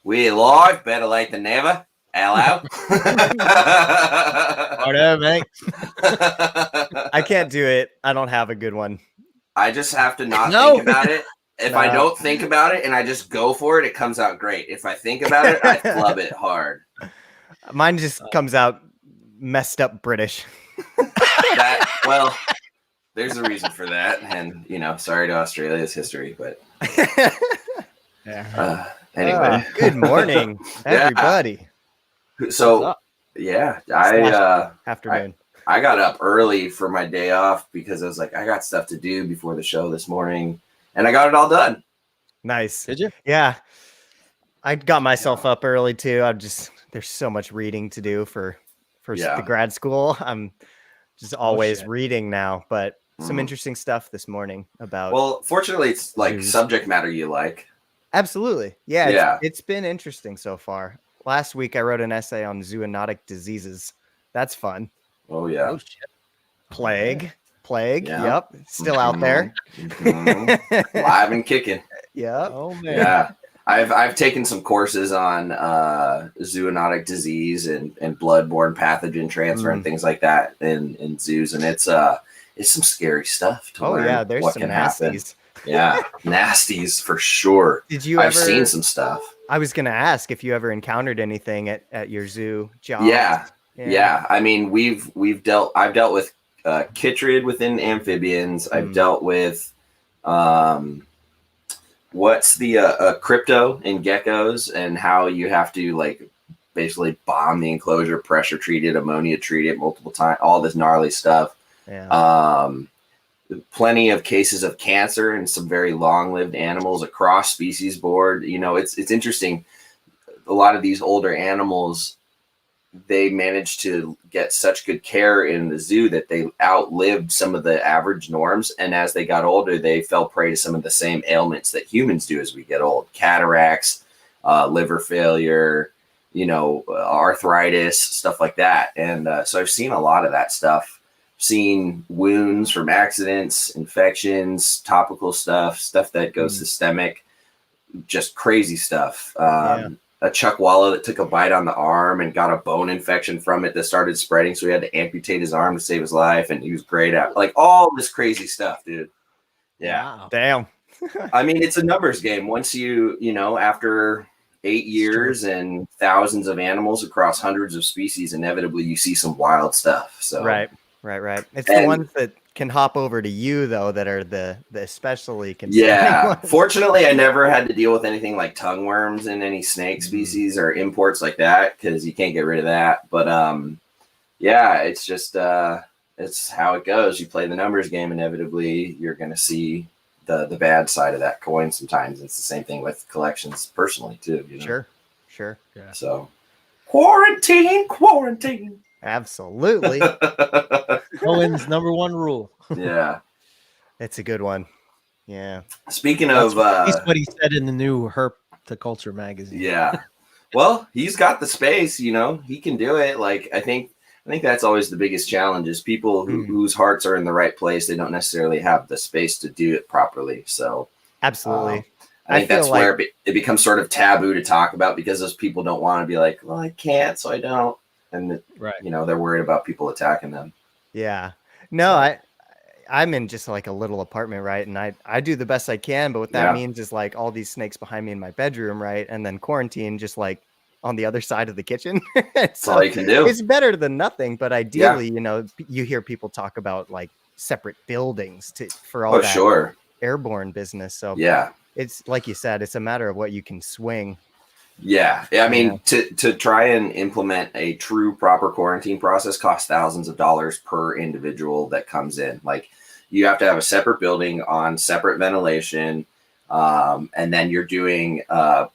We live, better late than never. Hello. Whatever, mate. I can't do it. I don't have a good one. I just have to not No. think about it. If I don't think about it and I just go for it, it comes out great. If I think about it, I flub it hard. Mine just comes out messed up British. Well, there's a reason for that. And, sorry to Australia's history, but anyway. Good morning, everybody. So, yeah, Afternoon. I got up early for my day off because I was like, I got stuff to do before the show this morning, and I got it all done. Nice. Did you? Yeah. I got myself up early too. There's so much reading to do for the grad school. I'm just always reading now, but some interesting stuff this morning about. Well, fortunately, it's like subject matter you like. Absolutely. Yeah. It's been interesting so far. Last week, I wrote an essay on zoonotic diseases. That's fun. Oh, yeah. Oh, shit. Plague. Yeah. Yep. Still out there. Live and kicking. Yeah. Oh, man. Yeah. I've taken some courses on zoonotic disease and bloodborne pathogen transfer and things like that in zoos, and it's some scary stuff to learn. Yeah, there's some nasties. Yeah, nasties for sure. I've seen some stuff. I was gonna ask if you ever encountered anything at your zoo job. Yeah. I mean, I've dealt with chytrid within amphibians. I've dealt with what's the crypto in geckos, and how you have to like basically bomb the enclosure, pressure treat it, ammonia treat it multiple times, all this gnarly stuff. Yeah. Plenty of cases of cancer and some very long-lived animals across species board. It's interesting. A lot of these older animals, they managed to get such good care in the zoo that they outlived some of the average norms. And as they got older, they fell prey to some of the same ailments that humans do as we get old: cataracts, liver failure, arthritis, stuff like that. And so I've seen a lot of that stuff. Seen wounds from accidents, infections, topical stuff that goes systemic, just crazy stuff. A chuckwalla that took a bite on the arm and got a bone infection from it that started spreading, so he had to amputate his arm to save his life, and he was great at like all this crazy stuff, dude. Yeah. Wow. Damn. I mean, it's a numbers game. Once after 8 years and thousands of animals across hundreds of species, inevitably you see some wild stuff. So Right. It's the ones that can hop over to you, though, that are the especially concerning ones. Fortunately, I never had to deal with anything like tongue worms in any snake species or imports like that, because you can't get rid of that. But it's just it's how it goes. You play the numbers game, inevitably you're going to see the bad side of that coin sometimes. It's the same thing with collections personally too. Sure. Yeah. So quarantine. Absolutely. Owen's number one rule. Yeah. It's a good one. Yeah. Speaking of That's what he said in the new Herp to Culture magazine. Yeah. Well, he's got the space, he can do it. Like, I think that's always the biggest challenge is people whose hearts are in the right place. They don't necessarily have the space to do it properly. So absolutely. I think that's where it becomes sort of taboo to talk about, because those people don't want to be like, well, I can't, so I don't. And they're worried about people attacking them. Yeah. No, I'm in just like a little apartment, right? And I do the best I can, but what that means is like all these snakes behind me in my bedroom, right? And then quarantine just like on the other side of the kitchen. That's all you can do. It's better than nothing, but ideally, you hear people talk about like separate buildings for all that airborne business. So it's like you said, it's a matter of what you can swing. Yeah. I mean, to try and implement a true proper quarantine process costs thousands of dollars per individual that comes in. Like, you have to have a separate building on separate ventilation. And then you're doing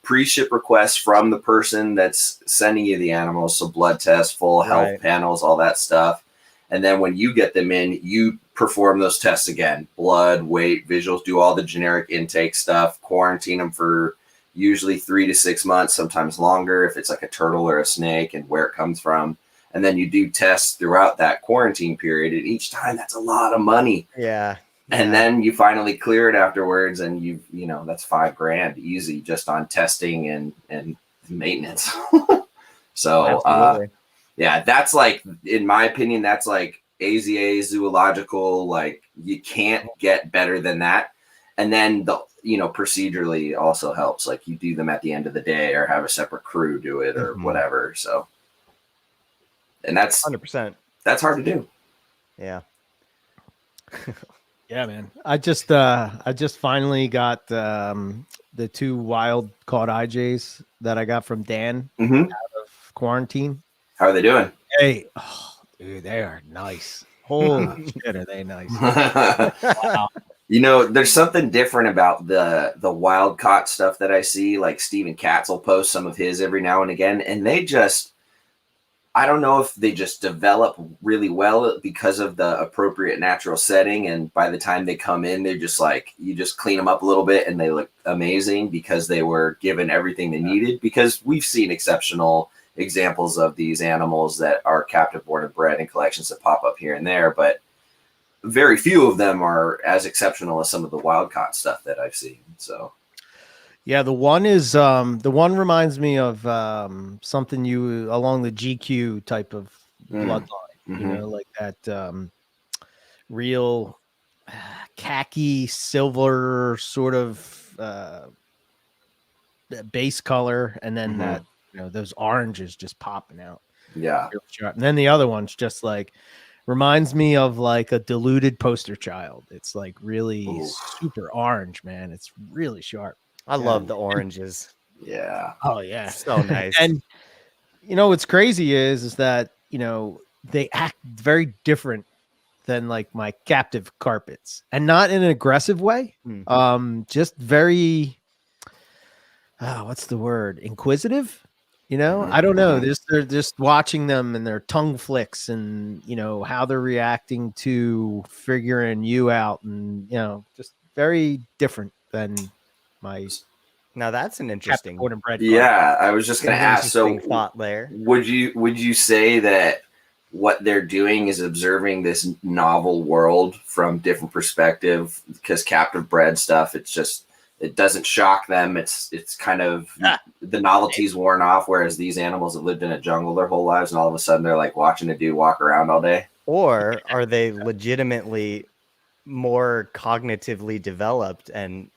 pre-ship requests from the person that's sending you the animals. So blood tests, full health panels, all that stuff. And then when you get them in, you perform those tests again: blood, weight, visuals, do all the generic intake stuff, quarantine them for usually 3 to 6 months, sometimes longer if it's like a turtle or a snake, and where it comes from. And then you do tests throughout that quarantine period. And each time, that's a lot of money. Yeah. And then you finally clear it afterwards, and that's $5,000 easy just on testing and maintenance. So, Absolutely. yeah, that's like, in my opinion, that's like AZA zoological. Like, you can't get better than that. And then procedurally also helps. Like, you do them at the end of the day or have a separate crew do it or whatever. So, and that's 100%. That's hard to do. Yeah. Yeah, man. I just finally got the 2 wild caught IJs that I got from Dan out of quarantine. How are they doing? Hey, dude, they are nice. Holy shit, are they nice? Wow. There's something different about the wild caught stuff that I see. Like Steven Katz will post some of his every now and again, and they just, I don't know if they just develop really well because of the appropriate natural setting. And by the time they come in, they're just like, you just clean them up a little bit and they look amazing because they were given everything they needed. Because we've seen exceptional examples of these animals that are captive born and bred in collections that pop up here and there. But very few of them are as exceptional as some of the wild caught stuff that I've seen. So. Yeah, the one reminds me of something along the GQ type of bloodline, like that real khaki silver sort of base color, and then that those oranges just popping out. Yeah. Real sharp. And then the other one's just like reminds me of like a diluted poster child. It's like really super orange, man. It's really sharp. I love the oranges. Yeah. Oh yeah. So nice. And what's crazy is that, they act very different than like my captive carpets, and not in an aggressive way. Just very, what's the word? Inquisitive. I don't know. They're just watching them and their tongue flicks and, how they're reacting to figuring you out, and, just very different than my. Now that's an interesting. Yeah, I was just going to ask. So, thought there. Would you say that what they're doing is observing this novel world from different perspective? Because captive bred stuff, it doesn't shock them. It's kind of the novelty's worn off. Whereas these animals have lived in a jungle their whole lives, and all of a sudden they're like watching a dude walk around all day. Or are they legitimately more cognitively developed and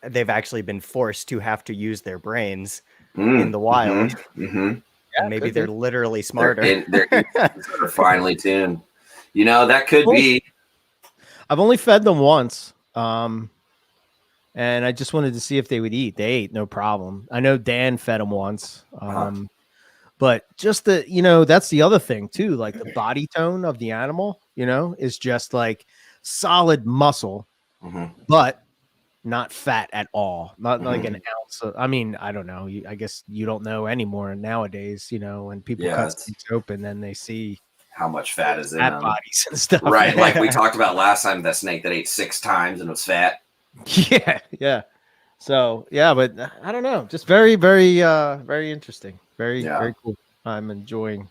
they've actually been forced to have to use their brains in the wild? And maybe they're literally smarter. They're finely tuned. That could be. I've only fed them once. And I just wanted to see if they would eat. They ate, no problem. I know Dan fed them once. But just that's the other thing too. Like the body tone of the animal, is just like solid muscle, but not fat at all. Not like an ounce of, I don't know. I guess you don't know anymore nowadays, when people cut things open, then they see how much fat is in fat them. bodies and stuff. Right. Like we talked about last time, that snake that ate 6 times and was fat. Yeah. So, yeah, but I don't know. Just very, very, very interesting. Very, very cool. I'm enjoying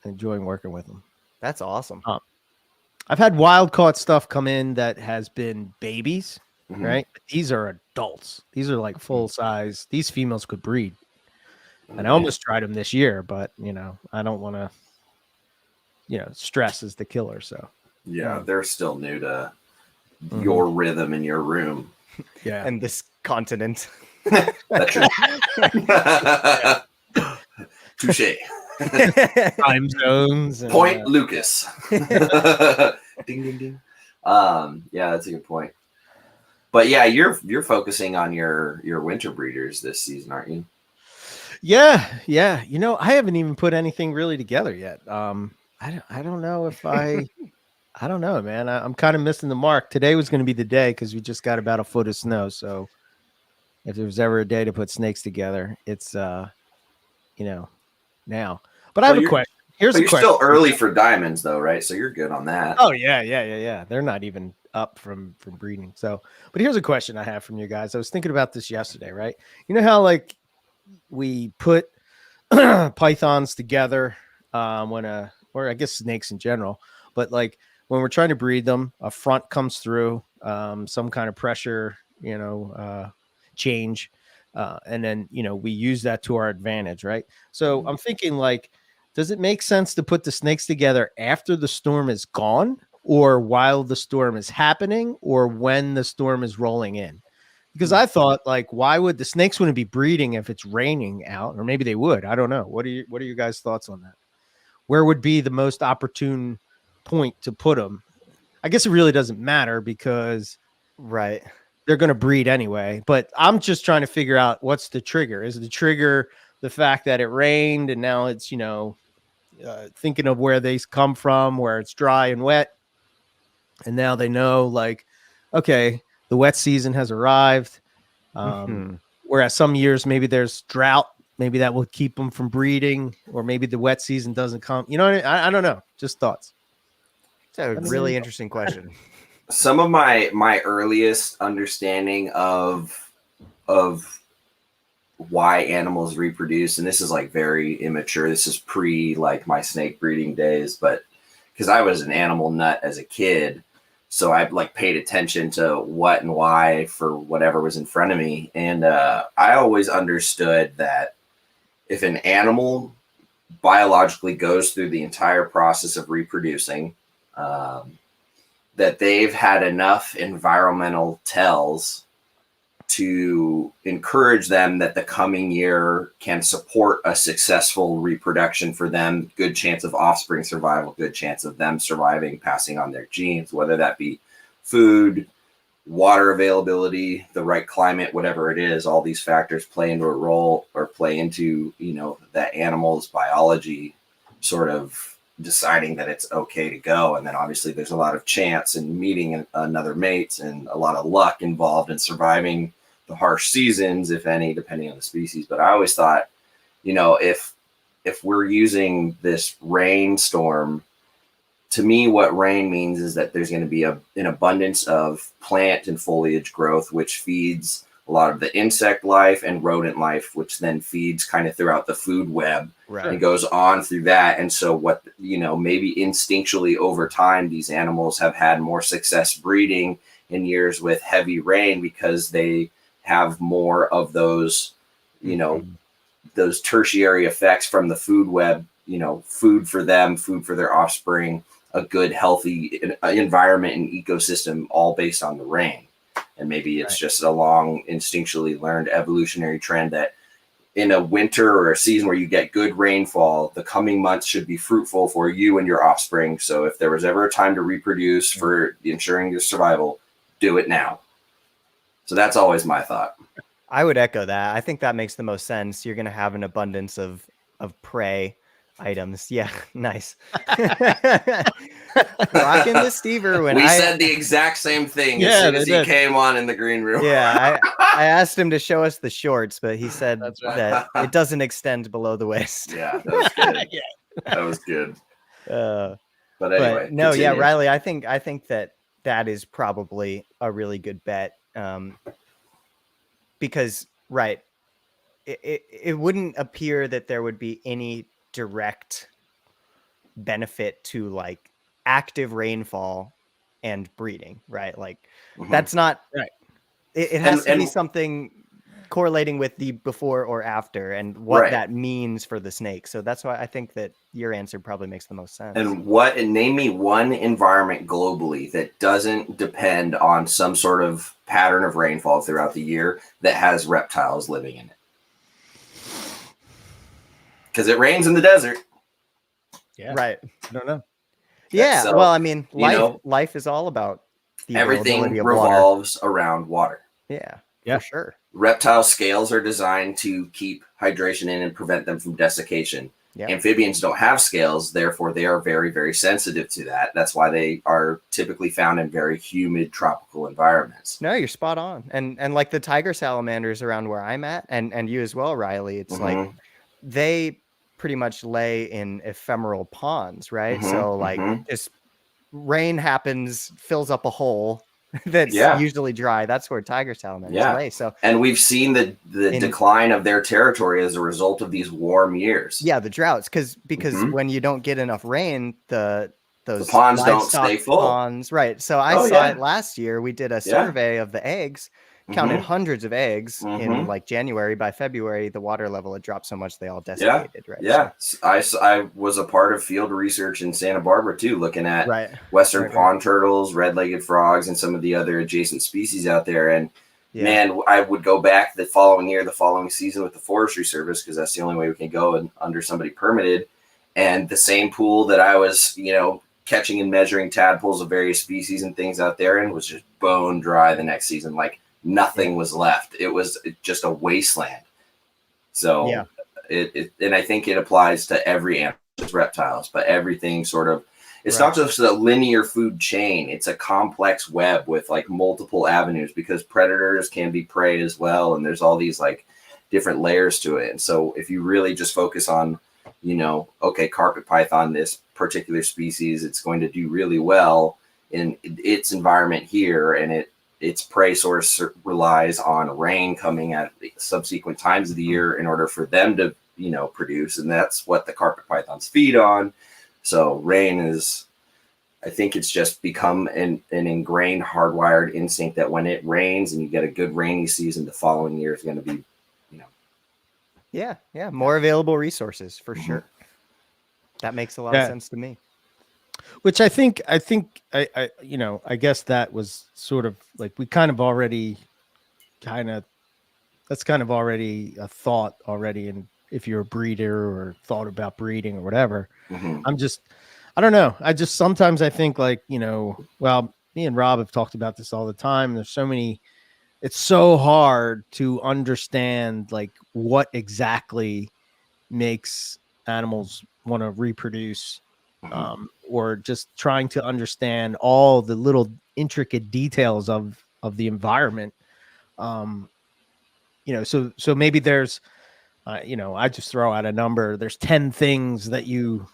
working with them. That's awesome. I've had wild caught stuff come in that has been babies, right? But these are adults. These are like full size. These females could breed. And I almost tried them this year, but I don't want to, stress is the killer. So yeah, they're still new to your rhythm in your room. Yeah. And this continent. That's true. Touche. Time zones. And, Point Lucas. Ding ding ding. Yeah, that's a good point. But yeah, you're focusing on your winter breeders this season, aren't you? Yeah. I haven't even put anything really together yet. I don't know if I don't know, man. I'm kind of missing the mark. Today was going to be the day because we just got about a foot of snow. So if there was ever a day to put snakes together, it's now. But I have a question. Here's a question. You're still early for diamonds though, right? So you're good on that. Oh yeah. They're not even up from breeding. So, but here's a question I have from you guys. I was thinking about this yesterday, right? You know how like we put pythons together or I guess snakes in general, but like when we're trying to breed them, a front comes through, some kind of pressure, change. And then, we use that to our advantage, right? So I'm thinking, like, does it make sense to put the snakes together after the storm is gone, or while the storm is happening, or when the storm is rolling in? Because I thought, like, why would the snakes wouldn't be breeding if it's raining out? Or maybe they would. I don't know. What are your guys' thoughts on that? Where would be the most opportune point to put them? I guess it really doesn't matter because right, they're going to breed anyway. But I'm just trying to figure out what's the trigger. Is the trigger the fact that it rained and now it's, thinking of where they come from, where it's dry and wet, and now they know, like, okay, the wet season has arrived. Whereas some years maybe there's drought, maybe that will keep them from breeding, or maybe the wet season doesn't come. I don't know. Just thoughts. It's a really interesting question. Some of my earliest understanding of why animals reproduce, and this is like very immature, this is pre like my snake breeding days, but because I was an animal nut as a kid, so I like paid attention to what and why for whatever was in front of me. And I always understood that if an animal biologically goes through the entire process of reproducing, that they've had enough environmental tells to encourage them that the coming year can support a successful reproduction for them, good chance of offspring survival, good chance of them surviving, passing on their genes, whether that be food, water availability, the right climate, whatever it is. All these factors play into a role, or play into, that animal's biology sort of deciding that it's okay to go. And then obviously there's a lot of chance and meeting another mate and a lot of luck involved in surviving the harsh seasons, if any, depending on the species. But I always thought, if we're using this rainstorm, to me, what rain means is that there's going to be an abundance of plant and foliage growth, which feeds a lot of the insect life and rodent life, which then feeds kind of throughout the food web, right, and goes on through that. And so maybe instinctually over time, these animals have had more success breeding in years with heavy rain because they have more of those, those tertiary effects from the food web, food for them, food for their offspring, a good, healthy environment and ecosystem, all based on the rain. And maybe it's just a long, instinctually learned evolutionary trend that in a winter or a season where you get good rainfall, the coming months should be fruitful for you and your offspring. So if there was ever a time to reproduce for ensuring your survival, do it now. So that's always my thought. I would echo that. I think that makes the most sense. You're going to have an abundance of prey items. Yeah, nice. Rocking the Steve Irwin. We said the exact same thing as soon as he came on in the green room. Yeah, I asked him to show us the shorts, but he said that it doesn't extend below the waist. Yeah, that was good. That was good. But anyway, no, continue. Yeah, Riley, I think that is probably a really good bet, because it wouldn't appear that there would be any direct benefit to like active rainfall and breeding, right? Like that's not right. It has to be something correlating with the before or after and what that means for the snake. So that's why I think that your answer probably makes the most sense. And name me one environment globally that doesn't depend on some sort of pattern of rainfall throughout the year that has reptiles living in it. Because it rains in the desert. Yeah. Right. I don't know. Yeah. So, well, I mean, life is all about the everything revolves around water. Yeah. Yeah. For sure. Reptile scales are designed to keep hydration in and prevent them from desiccation. Yep. Amphibians don't have scales, therefore they are very, very sensitive to that. That's why they are typically found in very humid tropical environments. No, you're spot on. And like the tiger salamanders around where I'm at, and you as well, Riley, it's like they pretty much lay in ephemeral ponds, right? So like just rain happens, fills up a hole that's usually dry. That's where tiger salamanders lay. So, and we've seen the decline of their territory as a result of these warm years. Yeah, the droughts, because when you don't get enough rain, those ponds don't stay full. Ponds, right? So I saw it last year. We did a survey of the eggs, counted hundreds of eggs in Mhm. like January. By February, the water level had dropped so much they all Yeah. desiccated, right? Yeah. So, I was a part of field research in Santa Barbara too, looking at right. Western pond turtles, red-legged frogs, and some of the other adjacent species out there. And Yeah. man, I would go back the following year, the following season with the Forestry Service, because that's the only way we can go and under somebody permitted. And the same pool that I was, you know, catching and measuring tadpoles of various species and things out there in was just bone dry the next season. Like nothing was left. It was just a wasteland. So Yeah. And I think it applies to every animal, just reptiles, but everything sort of, it's Right. not just a linear food chain. It's a complex web with like multiple avenues, because predators can be prey as well. And there's all these like different layers to it. And so if you really just focus on, you know, okay, carpet python, this particular species, it's going to do really well in its environment here, and its prey source relies on rain coming at subsequent times of the year in order for them to, you know, produce, and that's what the carpet pythons feed on. So rain is, I think it's just become an ingrained, hardwired instinct that when it rains and you get a good rainy season, the following year is going to be, you know. Yeah. More available resources for sure. That makes a lot of sense to me. Which I think, you know, I guess that was sort of like, we kind of already that's kind of already a thought already. And if you're a breeder or thought about breeding or whatever, I don't know. Sometimes I think like, you know, well, me and Rob have talked about this all the time. There's so many, it's so hard to understand like what exactly makes animals want to reproduce, or just trying to understand all the little intricate details of the environment. You know, so maybe there's, you know, I just throw out a number. There's 10 things that you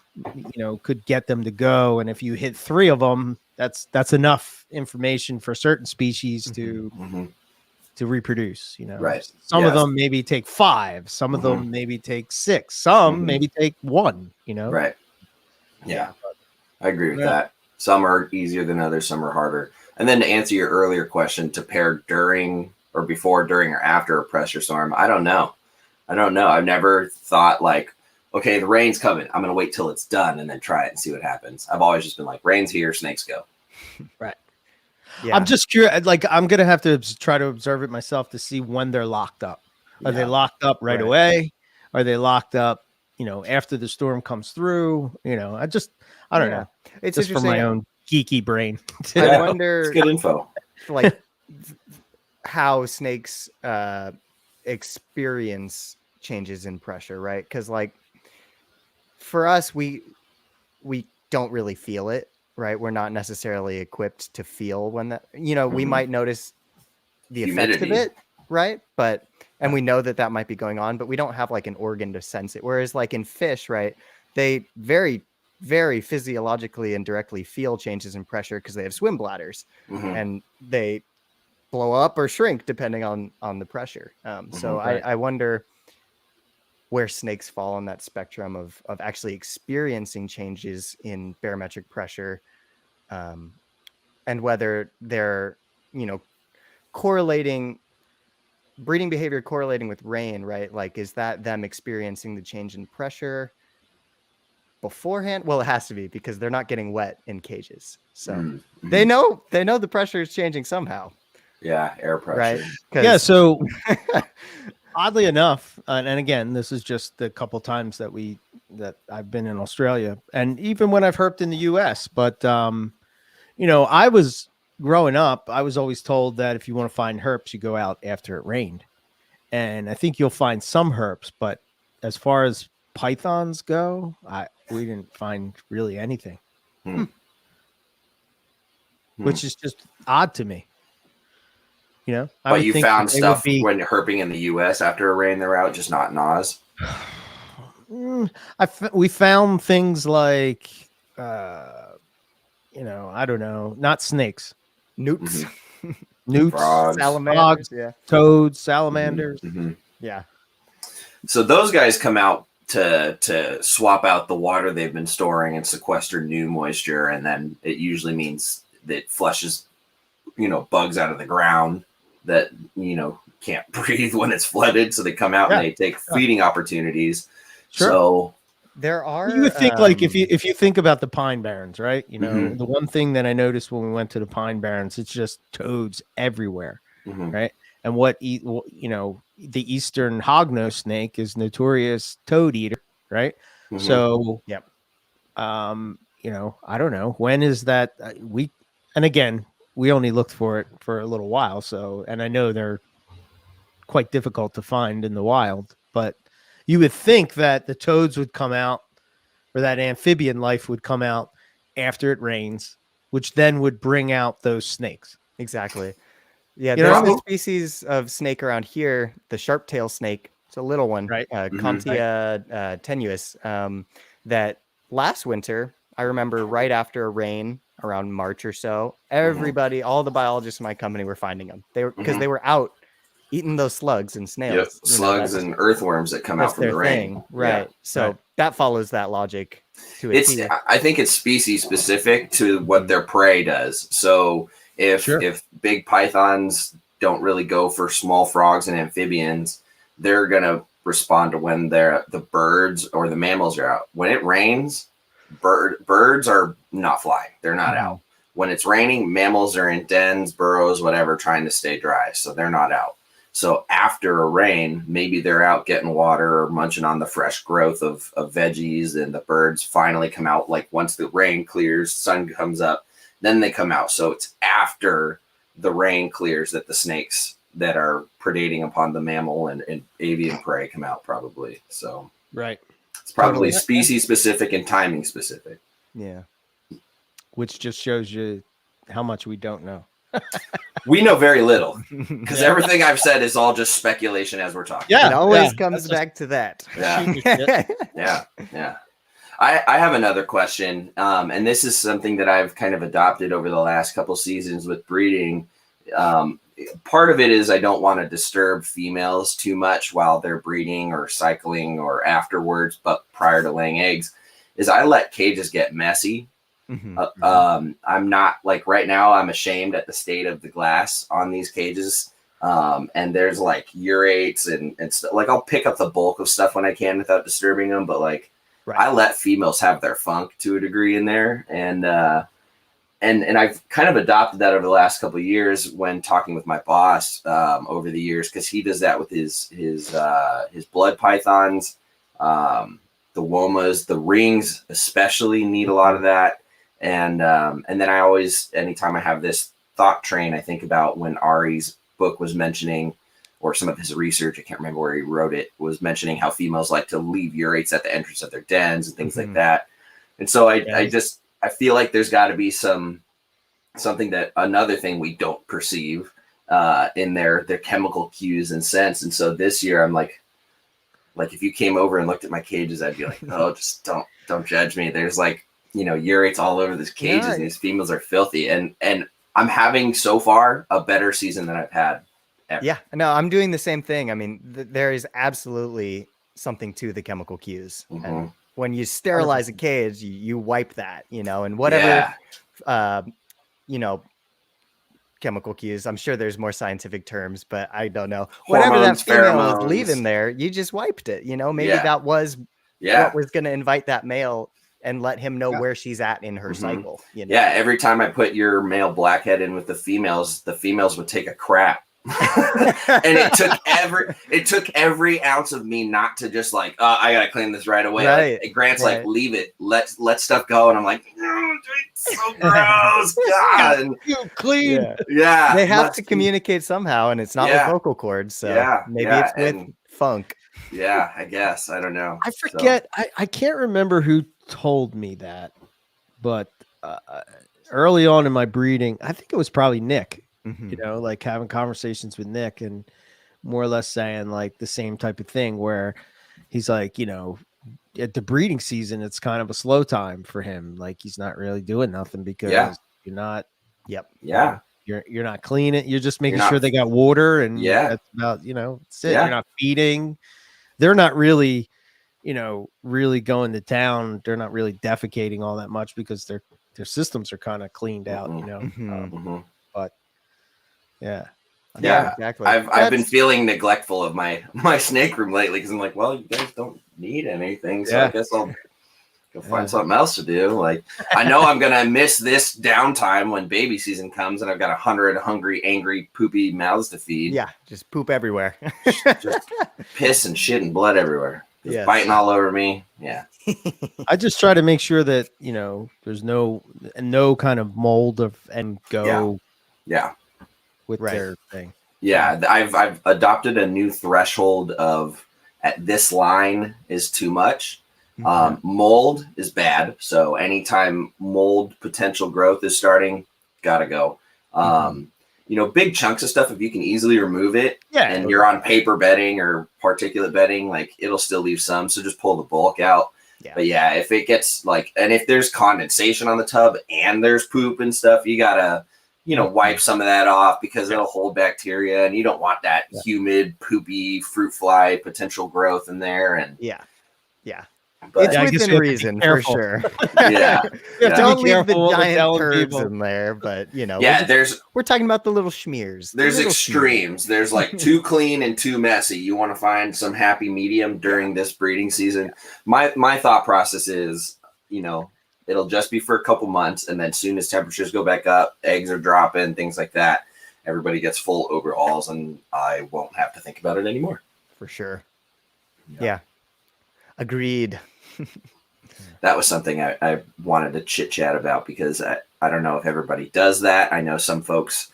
know, could get them to go. And if you hit 3 of them, that's enough information for certain species to reproduce, you know. Right. Some of them maybe take 5, some of them maybe take 6, some maybe take 1, you know. Right. Yeah. I agree with that. Some are easier than others, some are harder. And then to answer your earlier question, to pair during or before, during, or after a pressure storm, I don't know. I've never thought like, okay, the rain's coming, I'm gonna wait till it's done and then try it and see what happens. I've always just been like, rain's here, snakes go. Right. Yeah. I'm just curious. Like, I'm gonna have to try to observe it myself to see when they're locked up. Are they locked up right away? Are they locked up, you know, after the storm comes through? You know, I don't know. It's just from my own geeky brain. I wonder. It's good info. Like how snakes experience changes in pressure, right? Because like for us, we don't really feel it, right? We're not necessarily equipped to feel when that, you know, we might notice the effects of it, right? But and we know that might be going on, but we don't have like an organ to sense it. Whereas like in fish, right, they very, very physiologically and directly feel changes in pressure because they have swim bladders and they blow up or shrink depending on the pressure. So I wonder where snakes fall on that spectrum of actually experiencing changes in barometric pressure, and whether they're, you know, correlating breeding behavior correlating with rain, right? Like, is that them experiencing the change in pressure beforehand? Well, it has to be because they're not getting wet in cages. So they know the pressure is changing somehow. Yeah, air pressure. Right? Yeah, so oddly enough, and again, this is just the couple times that I've been in Australia, and even when I've herped in the US, but you know, I was growing up, I was always told that if you want to find herps, you go out after it rained. And I think you'll find some herps, but as far as pythons go, we didn't find really anything. Which is just odd to me. You know, but you found stuff when you're herping in the US after a rain, they're out, just not in Oz. We found things like, you know, I don't know, not snakes, newts, frogs, salamanders, toads, salamanders. Yeah. So those guys come out to swap out the water they've been storing and sequester new moisture, and then it usually means that flushes, you know, bugs out of the ground. that, can't breathe when it's flooded. So they come out and they take feeding opportunities. Sure. So there are, you would think like if you think about the Pine Barrens, right? The one thing that I noticed when we went to the Pine Barrens, it's just toads everywhere, right? And the eastern hognose snake is notorious toad eater, right? So, I don't know, when is that and again, we only looked for it for a little while. So, and I know they're quite difficult to find in the wild, but you would think that the toads would come out, or that amphibian life would come out after it rains, which then would bring out those snakes. Exactly. Yeah, there's a species of snake around here, the sharp-tailed snake. It's a little one, right? Contia tenuis, that last winter, I remember right after a rain around March or so, everybody, all the biologists in my company were finding them. Because they were out eating those slugs and snails. Slugs and earthworms that come out from the rain. Right. So that follows that logic to a T. I think it's species specific to what their prey does. So if big pythons don't really go for small frogs and amphibians, they're going to respond to when the birds or the mammals are out. When it rains, birds are not flying. They're not out. When it's raining, mammals are in dens, burrows, whatever, trying to stay dry. So they're not out. So after a rain, maybe they're out getting water or munching on the fresh growth of veggies, and the birds finally come out. Like once the rain clears, sun comes up, then they come out. So it's after the rain clears that the snakes that are predating upon the mammal and avian prey come out, probably. So it's probably species specific and timing specific. Yeah. Which just shows you how much we don't know. We know very little, because everything I've said is all just speculation as we're talking. It always comes back to that. Yeah. I have another question, and this is something that I've kind of adopted over the last couple seasons with breeding. Part of it is I don't want to disturb females too much while they're breeding or cycling or afterwards, but prior to laying eggs, is I let cages get messy. I'm not, like, right now I'm ashamed at the state of the glass on these cages, and there's like urates and stuff. Like, I'll pick up the bulk of stuff when I can without disturbing them, but like I let females have their funk to a degree in there, and I've kind of adopted that over the last couple of years when talking with my boss over the years, because he does that with his blood pythons, the womas, the rings especially need a lot of that. And then I always, anytime I have this thought train, I think about when Ari's book was mentioning, or some of his research, I can't remember where he wrote it, was mentioning how females like to leave urates at the entrance of their dens and things like that. And so I feel like there's got to be something that, another thing we don't perceive in their chemical cues and scents. And so this year I'm like if you came over and looked at my cages, I'd be like, oh, just don't judge me. There's like, urates all over these cages, and these females are filthy. And I'm having so far a better season than I've had ever. Yeah, no, I'm doing the same thing. I mean, there is absolutely something to the chemical cues. And when you sterilize a cage, you wipe that, and whatever, chemical cues. I'm sure there's more scientific terms, but I don't know. Whatever that female was leaving there, you just wiped it. Maybe that was what was going to invite that male and let him know where she's at in her cycle. Yeah, every time I put your male blackhead in with the females would take a crap. And it took every ounce of me not to just like, I gotta clean this right away. Right. Like, Grant's like, leave it, let stuff go, and I'm like, it's so gross. God, and you clean. Yeah, they have to communicate somehow, and it's not with vocal cords. So maybe it's with funk. Yeah, I guess, I don't know. I forget. So. I can't remember who told me that, but early on in my breeding, I think it was probably Nick. Like having conversations with Nick and more or less saying like the same type of thing, where he's like, at the breeding season, it's kind of a slow time for him. Like, he's not really doing nothing because you're not. You're not cleaning. You're just making sure they got water, and that's about, that's it. You're not feeding. They're not really, really going to town. They're not really defecating all that much because their systems are kind of cleaned out, But yeah. Yeah, exactly. I've been feeling neglectful of my snake room lately because I'm like, well, you guys don't need anything, so I guess I'll go find something else to do. Like, I know I'm gonna miss this downtime when baby season comes, and I've got 100 hungry, angry, poopy mouths to feed. Yeah, just poop everywhere. Just piss and shit and blood everywhere. Just biting all over me. Yeah. I just try to make sure that there's no kind of mold and go. Yeah. With their thing. Yeah, I've adopted a new threshold of at this line is too much. Mold is bad, so anytime mold potential growth is starting, gotta go. Big chunks of stuff, if you can easily remove it, and you're on paper bedding or particulate bedding, like it'll still leave some, so just pull the bulk out. But yeah, if it gets and if there's condensation on the tub and there's poop and stuff, you gotta wipe some of that off because it'll hold bacteria, and you don't want that humid, poopy fruit fly potential growth in there. And but it's within reason for sure. Don't leave the giant turds in there, but we're talking about the little schmears. There's extremes. There's like too clean and too messy. You want to find some happy medium during this breeding season. My thought process is, it'll just be for a couple months, and then as soon as temperatures go back up, eggs are dropping, things like that, everybody gets full overalls, and I won't have to think about it anymore. For sure. Yeah. Agreed. That was something I wanted to chit chat about because I don't know if everybody does that. I know some folks,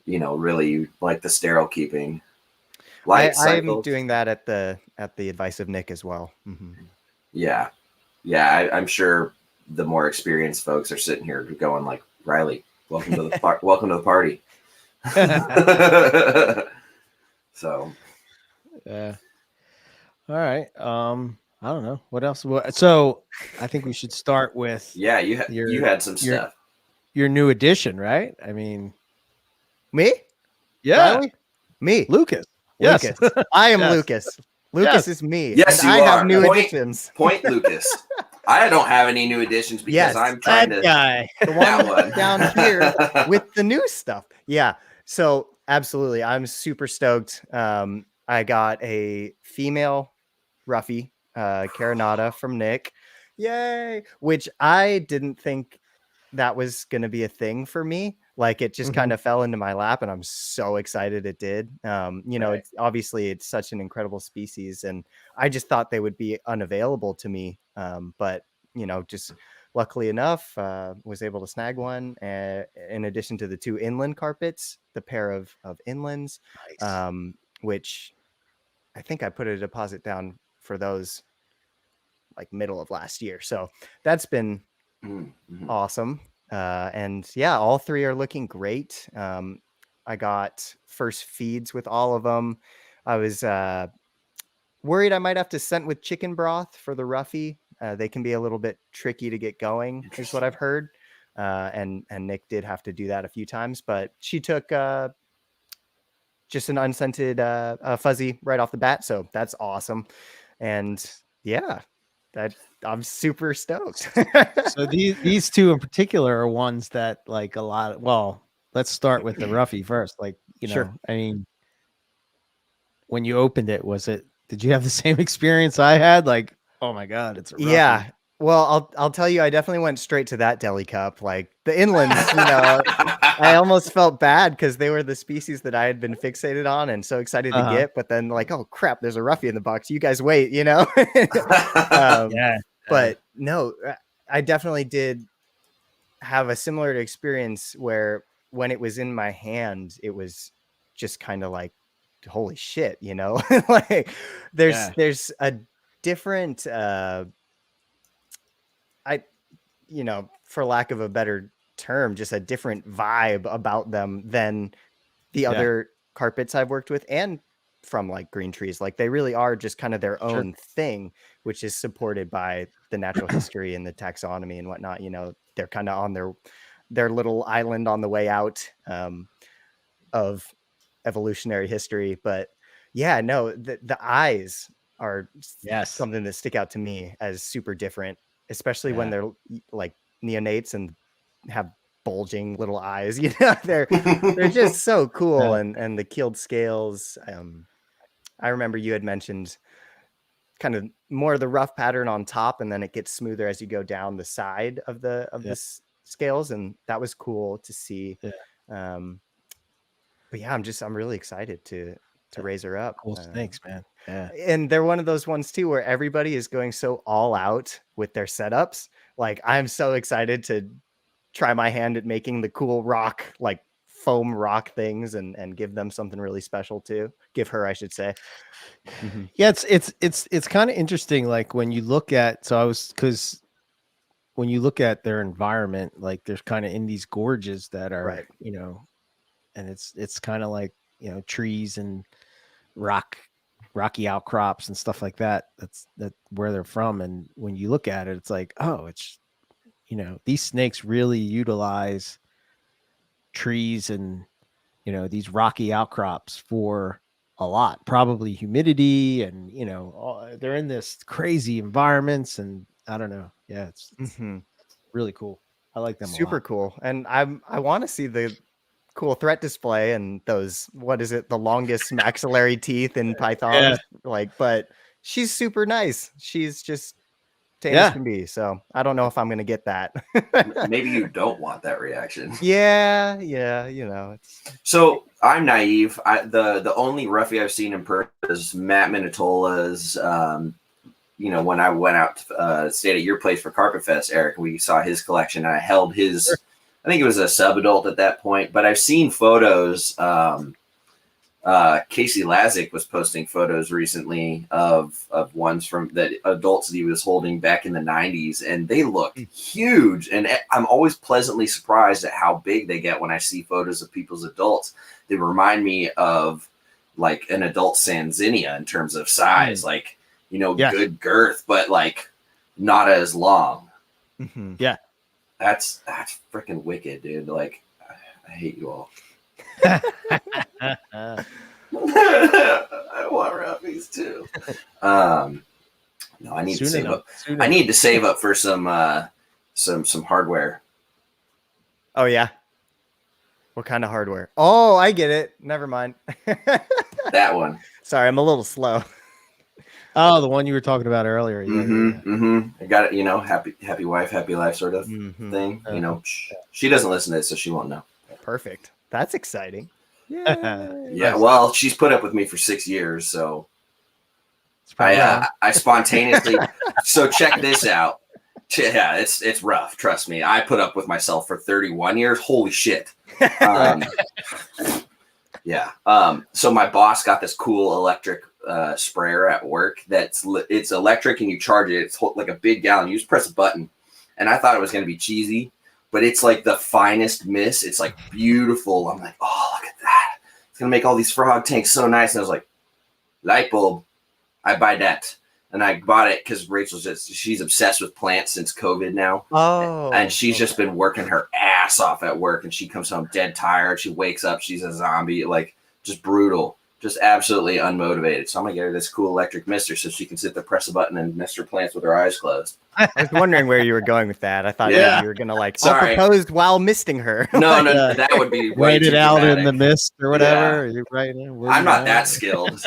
really like the sterile keeping. I'm doing that at the advice of Nick as well. Yeah. I'm sure the more experienced folks are sitting here going like, Riley, welcome to the welcome to the party. So, yeah. All right. I don't know what else. So I think we should start with. Yeah, you had some stuff. Your new addition, right? I mean, me? Yeah, Riley? Me, Lucas. Yes, Lucas. I am Lucas. Lucas is me. Yes, and you I are. have new additions. Point Lucas. I don't have any new additions because I'm trying to. Guy. The one down here with the new stuff. Yeah. So absolutely, I'm super stoked. I got a female Ruffy, Carinata from Nick. Yay! Which I didn't think that was going to be a thing for me. Like it just kind of fell into my lap, and I'm so excited it did. It's obviously it's such an incredible species, and I just thought they would be unavailable to me. But just luckily enough, was able to snag one. In addition to the 2 inland carpets, the pair of inlands, which I think I put a deposit down for those like middle of last year. So that's been awesome. And yeah, all 3 are looking great. I got first feeds with all of them. I was worried I might have to scent with chicken broth for the Ruffy. They can be a little bit tricky to get going, is what I've heard. And Nick did have to do that a few times, but she took just an unscented fuzzy right off the bat. So that's awesome. And yeah, I'm super stoked. So these 2 in particular are ones that like a lot. Well, let's start with the Ruffy first. Like, Sure. I mean, when you opened it, did you have the same experience I had? Like, oh my God, it's a Ruffy. Yeah. Well, I'll tell you, I definitely went straight to that deli cup. Like the inlands, I almost felt bad because they were the species that I had been fixated on and so excited to get. But then like, oh crap, there's a Ruffy in the box. You guys wait, Yeah. But no, I definitely did have a similar experience where when it was in my hand, it was just kind of like, holy shit, like there's a different for lack of a better term, just a different vibe about them than the other carpets I've worked with and from like green trees. Like they really are just kind of their own thing, which is supported by the natural history and the taxonomy and whatnot. They're kind of on their little island on the way out of evolutionary history. But yeah, no, the eyes are something that stick out to me as super different, especially when they're like neonates and have bulging little eyes. They're just so cool. And the keeled scales. I remember you had mentioned kind of more of the rough pattern on top, and then it gets smoother as you go down the side of the scales, and that was cool to see. But yeah, I'm really excited to raise her up. Cool snakes, man. Yeah. And they're one of those ones too where everybody is going so all out with their setups. Like, I'm so excited to try my hand at making the cool rock, like foam rock things, and give them something really special too. Give her, I should say. Mm-hmm. Yeah, it's kind of interesting. Like when you look at, because when you look at their environment, like there's kind of in these gorges that are, right, and it's kind of like, trees and rocky outcrops and stuff like that. That's where they're from. And when you look at it, it's like, oh, it's, these snakes really utilize trees and, these rocky outcrops for a lot, probably humidity, and, they're in this crazy environments, and I don't know. Yeah. It's really cool. I like them. Super cool. And I want to see the cool threat display and those, what is it, the longest maxillary teeth in pythons. But she's super nice. She's just tame as can be. So I don't know if I'm gonna get that. Maybe you don't want that reaction. Yeah, So I'm naive. The only roughie I've seen in person is Matt Minatola's. When I went out, stayed at your place for Carpet Fest, Eric, we saw his collection, and I held his. Sure. I think it was a sub-adult at that point, but I've seen photos. Casey Lazick was posting photos recently of ones from the adults that he was holding back in the 90s, and they look huge. And I'm always pleasantly surprised at how big they get when I see photos of people's adults. They remind me of like an adult Sanzinia in terms of size, like, good girth, but like not as long. Mm-hmm. Yeah. That's freaking wicked, dude. Like, I hate you all. I want roughies too. No, I need to save up. I need to save up for some hardware. Oh yeah. What kind of hardware? Oh, I get it. Never mind. That one. Sorry, I'm a little slow. Oh, the one you were talking about earlier. I got it. Happy wife, happy life sort of thing. She doesn't listen to this, so she won't know. Perfect. That's exciting. Yeah. Well, she's put up with me for 6 years, so I spontaneously. So check this out. Yeah, it's rough. Trust me. I put up with myself for 31 years. Holy shit. Yeah. So my boss got this cool electric sprayer at work. It's electric and you charge it. It's like a big gallon. You just press a button, and I thought it was going to be cheesy. But it's like the finest mist. It's like beautiful. I'm like, oh, look at that. It's going to make all these frog tanks so nice. And I was like, light bulb. I buy that. And I bought it because she's obsessed with plants since COVID now. Oh. And she's just been working her ass off at work. And she comes home dead tired. She wakes up. She's a zombie. Like, just brutal. Just absolutely unmotivated. So I'm going to get her this cool electric mister so she can sit there, press a button, and mist her plants with her eyes closed. I was wondering where you were going with that. I thought you were going to I'll propose while misting her. No, that would be write it out dramatic. In the mist or whatever. Yeah. I'm not that skilled.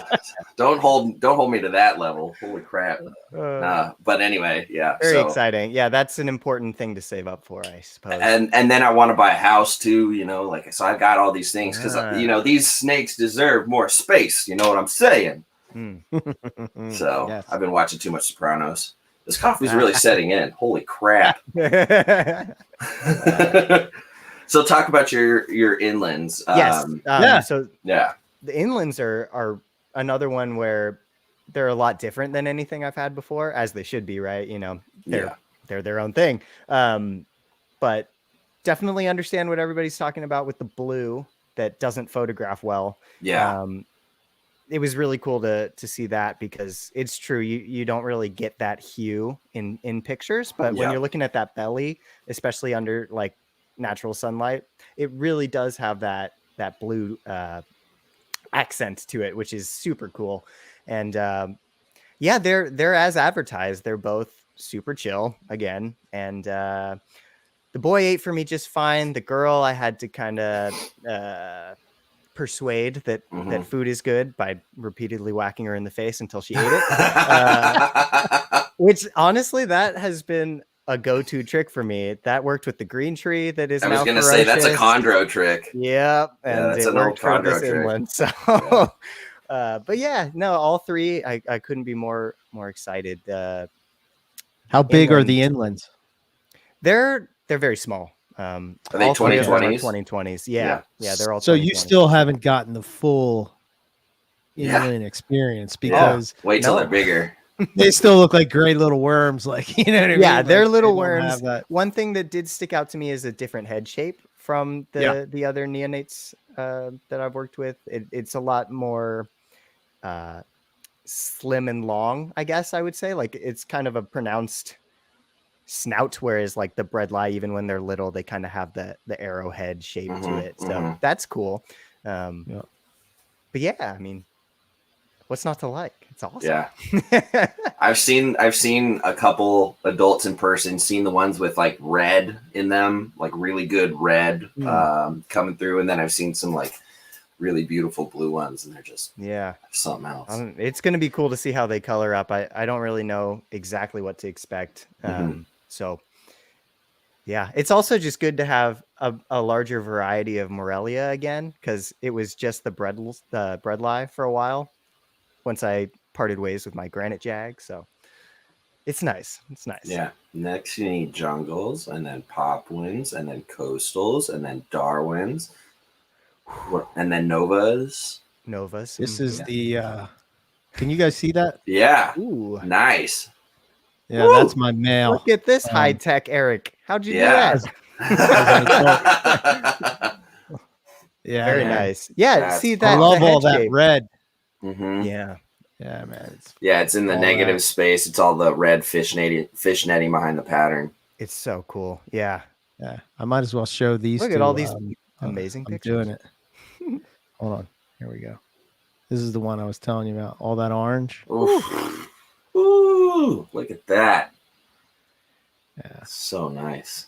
Don't hold me to that level. Holy crap. But anyway, yeah. Very exciting. Yeah, that's an important thing to save up for, I suppose. And then I want to buy a house too, so I've got all these things because, these snakes deserve more space. You know what I'm saying? So yes. I've been watching too much Sopranos. This coffee's really setting in. Holy crap. So talk about your inlands. Yes. So the inlands are another one where they're a lot different than anything I've had before, as they should be, right? They're their own thing. But definitely understand what everybody's talking about with the blue that doesn't photograph well. Yeah. It was really cool to see that, because it's true. You don't really get that hue in pictures, but when you're looking at that belly, especially under like natural sunlight, it really does have that blue accent to it, which is super cool. And they're as advertised. They're both super chill again. And the boy ate for me just fine. The girl, I had to kind of persuade that food is good by repeatedly whacking her in the face until she ate it. Which honestly, that has been a go-to trick for me. That worked with the green tree. That is. I was going to say that's a chondro trick. Yep, and that's it an old worked for this trick. inland. So, but yeah, no, all three. I couldn't be more excited. How big are the inlands? They're very small. Are they 2020s? 2020s. Yeah. They're all. So you still haven't gotten the full inland experience because wait till they're bigger. They still look like great little worms, like, you know what I mean? Yeah, they're like, little worms. One thing that did stick out to me is a different head shape from the other neonates that I've worked with. It's a lot more slim and long, I guess I would say. Like, it's kind of a pronounced snout, whereas like the breadlie, even when they're little, they kind of have the arrowhead shape to it. So that's cool. But yeah, I mean, what's not to like? It's awesome. Yeah. I've seen a couple adults in person, seen the ones with like red in them, like really good red coming through. And then I've seen some like really beautiful blue ones, and they're just something else. It's going to be cool to see how they color up. I don't really know exactly what to expect. So yeah, it's also just good to have a larger variety of Morelia again, because it was just the breadlie for a while once I parted ways with my granite jag. So it's nice. It's nice. Yeah. Next you need jungles, and then popwinds, and then coastals, and then Darwins, and then Novas. This is the can you guys see that? Yeah. Ooh. Nice. Yeah, that's my male. Look at this high tech, Eric. How'd you do that? Yeah, very nice. Yeah, see that. I love all that shape. red. Yeah, man. It's in the negative space. It's all the red fish netting behind the pattern. It's so cool. Yeah. I might as well show these. Look at all these amazing pictures. I'm doing it. Hold on. Here we go. This is the one I was telling you about. All that orange. Ooh, look at that. Yeah, so nice.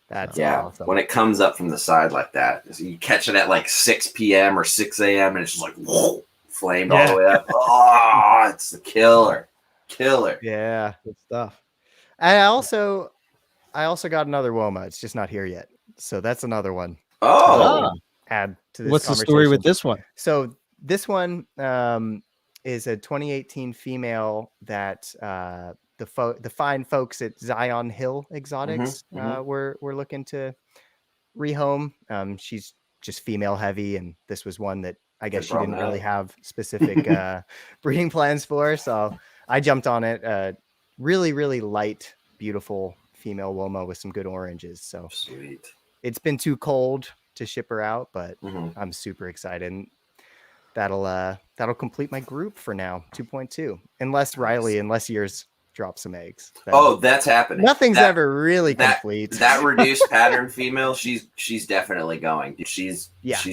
That's awesome. When it comes up from the side like that, you catch it at like 6 p.m. or 6 a.m. and it's just like whoa, flamed all the way up. Oh, it's the killer. Yeah, good stuff. I also got another Woma. It's just not here yet, so that's another one. Add to this. What's the story with this one? So this one is a 2018 female that the fine folks at Zion Hill Exotics were looking to rehome. She's just female heavy, and this was one that I guess she didn't really have specific breeding plans for. So I jumped on it. Really, really light, beautiful female Woma with some good oranges. So sweet. It's been too cold to ship her out, but I'm super excited. And that'll complete my group for now, 2.2. Unless yours drop some eggs. That's happening. Nothing's ever really complete. That reduced pattern female, she's definitely going. She's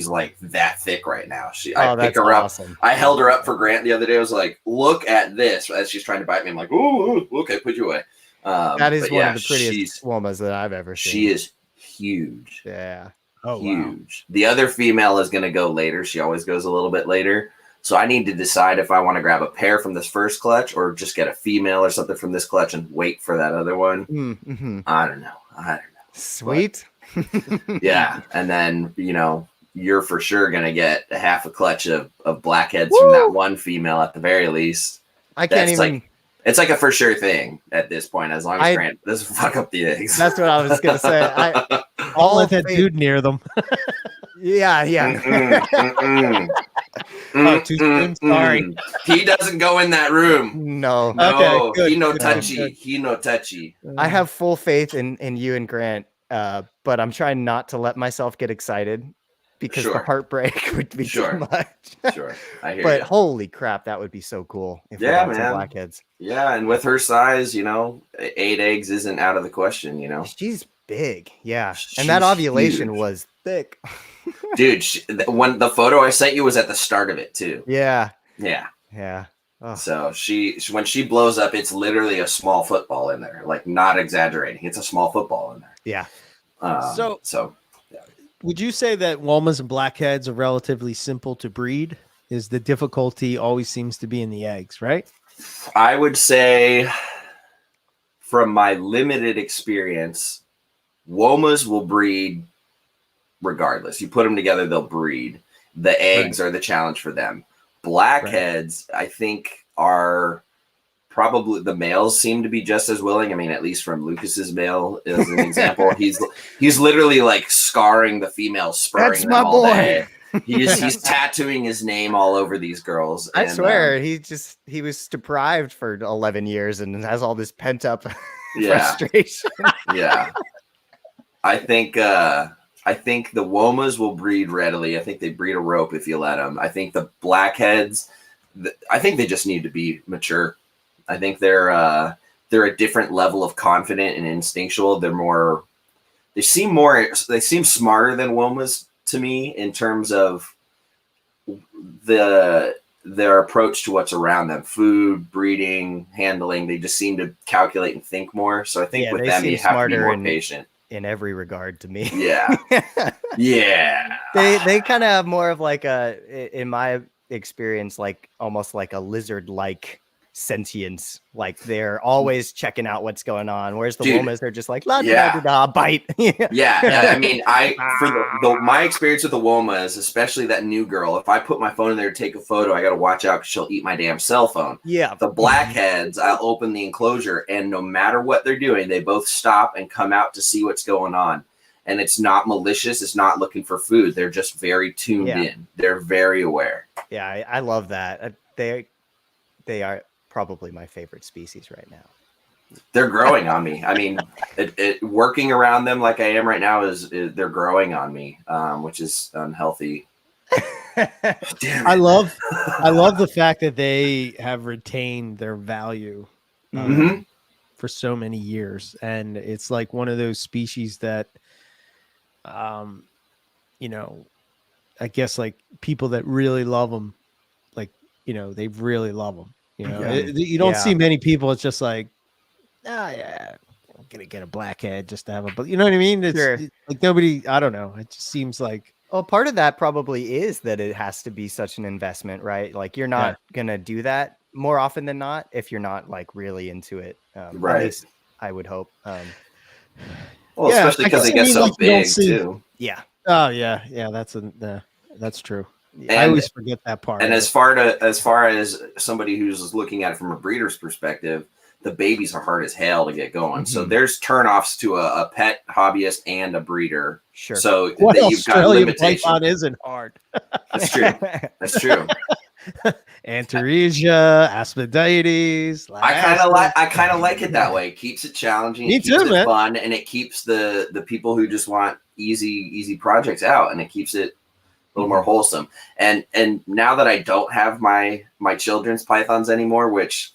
like that thick right now. I pick her up. I held her up for Grant the other day. I was like, look at this as she's trying to bite me. I'm like, ooh, okay, put you away. That is one of the prettiest Womas that I've ever seen. She is huge. Yeah. Oh, huge. Wow. The other female is going to go later. She always goes a little bit later. So I need to decide if I want to grab a pair from this first clutch or just get a female or something from this clutch and wait for that other one. I don't know. Sweet. Yeah. And then, you're for sure going to get a half a clutch of blackheads from that one female at the very least. I can't even. It's like a for sure thing at this point, as long as Grant doesn't fuck up the eggs. That's what I was going to say. I'll let that dude near them. Yeah. Too soon. Sorry. He doesn't go in that room. No. Okay, good, he no touchy. He no touchy. I have full faith in you and Grant, but I'm trying not to let myself get excited because the heartbreak would be too much. Sure. I hear but you. holy crap, that would be so cool if we had some blackheads. Yeah, and with her size, 8 eggs isn't out of the question, She's big. Yeah. And that ovulation was thick. Dude, when the photo I sent you was at the start of it too. Yeah. So when she blows up, it's literally a small football in there, like not exaggerating. It's a small football in there. Yeah. So would you say that Womas and blackheads are relatively simple to breed? Is the difficulty always seems to be in the eggs, right? I would say, from my limited experience, Womas will breed regardless. You put them together, they'll breed. The eggs are the challenge for them. Blackheads, I think, are probably, the males seem to be just as willing. I mean, at least from Lucas's male as an example, he's literally like scarring the females, spurring them all day. He's tattooing his name all over these girls. I swear, he was deprived for 11 years and has all this pent up frustration. Yeah. I think the Womas will breed readily. I think they breed a rope if you let them. I think the blackheads, I think they just need to be mature. I think they're a different level of confident and instinctual. They seem smarter than Womas to me in terms of their approach to what's around them, food, breeding, handling. They just seem to calculate and think more. So I think with them, you have to be more patient. In every regard to me. Yeah. Yeah. They kind of have more of like in my experience, like almost like a lizard-like sentience. Like they're always checking out what's going on. Whereas the Womas are just like, bite. Yeah. I mean, my experience with the Womas, especially that new girl, if I put my phone in there to take a photo, I got to watch out because she'll eat my damn cell phone. Yeah. The blackheads, I'll open the enclosure, and no matter what they're doing, they both stop and come out to see what's going on. And it's not malicious. It's not looking for food. They're just very tuned in. They're very aware. Yeah, I love that. They are probably my favorite species right now. They're growing on me. I mean, working around them like I am right now is they're growing on me, which is unhealthy. Damn, I love the fact that they have retained their value for so many years, and it's like one of those species that, you know, I guess like people that really love them, like, you know, they really love them. You know, you don't see many people. It's just like, I'm gonna get a blackhead just to have a, but you know what I mean? It's like nobody. I don't know. It just seems like. Well, part of that probably is that it has to be such an investment, right? Like you're not gonna do that more often than not if you're not like really into it. Right. At least I would hope. Well, especially because they get so big too. Yeah. Oh yeah. That's true. I always forget that part. And as far as somebody who's looking at it from a breeder's perspective, the babies are hard as hell to get going. So there's turnoffs to a pet hobbyist and a breeder. Sure. So you've got limitations. Python isn't hard. That's true. That's true. Antaresia, Aspidites. I kind of like it that way. It keeps it challenging. Me it keeps too, it man. Fun, and it keeps the people who just want easy projects out, and it keeps it a little more wholesome. And now that I don't have my children's pythons anymore, which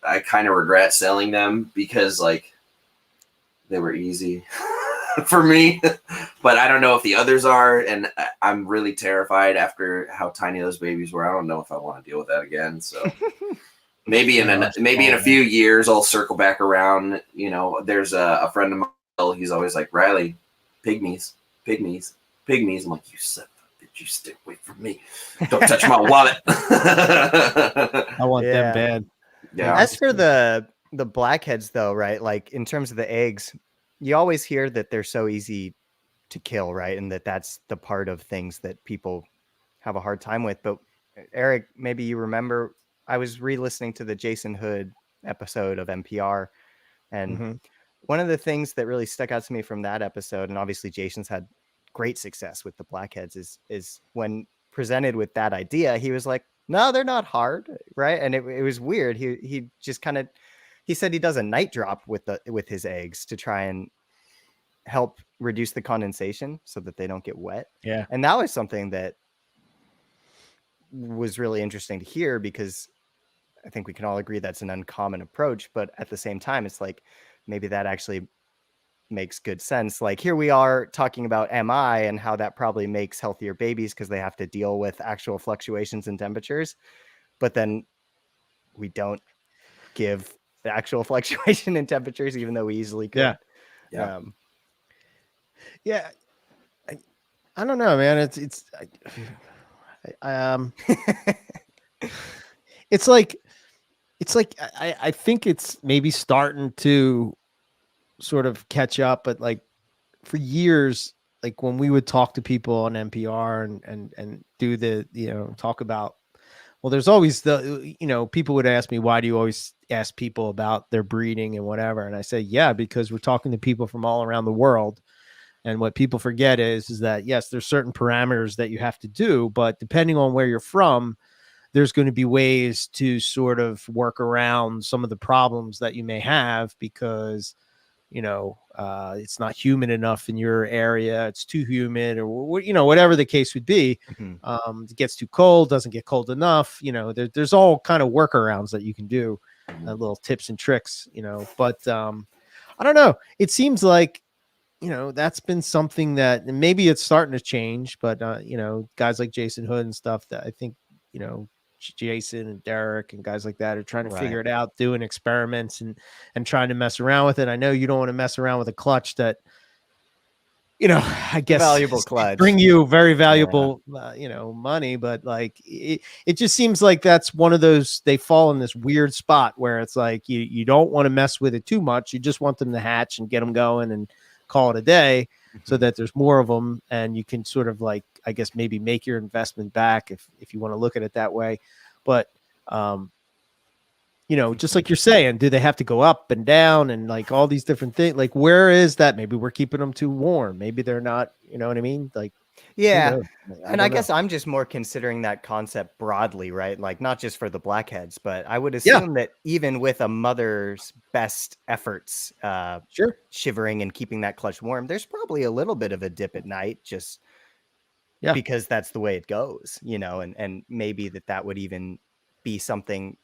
I kind of regret selling them because like they were easy for me, but I don't know if the others are. And I'm really terrified after how tiny those babies were. I don't know if I want to deal with that again. So maybe in a few years, I'll circle back around. You know, there's a friend of mine. He's always like, Riley, pygmies. I'm like, you son of a bitch, you stick away from me. Don't touch my wallet. I want them bad. Yeah. As for the blackheads though, right? Like in terms of the eggs, you always hear that they're so easy to kill, right? And that's the part of things that people have a hard time with. But Eric, maybe you remember, I was re-listening to the Jason Hood episode of NPR, and one of the things that really stuck out to me from that episode, and obviously Jason's had great success with the blackheads, is when presented with that idea, he was like, no, they're not hard, right? And it was weird. He just kind of, he said he does a night drop with his eggs to try and help reduce the condensation so that they don't get wet. Yeah. And that was something that was really interesting to hear, because I think we can all agree that's an uncommon approach, but at the same time, it's like, maybe that actually makes good sense. Like here we are talking about MI and how that probably makes healthier babies because they have to deal with actual fluctuations in temperatures. But then we don't give the actual fluctuation in temperatures, even though we easily could. Yeah. Yeah. I don't know, man. It's like I think it's maybe starting to sort of catch up, but like for years, like when we would talk to people on NPR and do the, talk about, well, there's always people would ask me, why do you always ask people about their breeding and whatever? And I say, yeah, because we're talking to people from all around the world. And what people forget is that, yes, there's certain parameters that you have to do, but depending on where you're from, there's going to be ways to sort of work around some of the problems that you may have because, it's not humid enough in your area. It's too humid or, whatever the case would be. It gets too cold, doesn't get cold enough. There's all kind of workarounds that you can do, little tips and tricks, but I don't know. It seems like, that's been something that maybe it's starting to change, but, guys like Jason Hood and stuff that I think, Jason and Derek and guys like that are trying to figure it out, doing experiments and trying to mess around with it. I know you don't want to mess around with a clutch that, I guess valuable clutch bring you very valuable, money, but like it just seems like that's one of those, they fall in this weird spot where it's like, you don't want to mess with it too much. You just want them to hatch and get them going and call it a day so that there's more of them. And you can sort of like, I guess maybe make your investment back if you want to look at it that way. But, just like you're saying, do they have to go up and down and like all these different things? Like, where is that? Maybe we're keeping them too warm. Maybe they're not, you know what I mean? Like, yeah. And I guess I'm just more considering that concept broadly, right? Like not just for the blackheads, but I would assume that even with a mother's best efforts, shivering and keeping that clutch warm, there's probably a little bit of a dip at night, just because that's the way it goes, and maybe that would even be something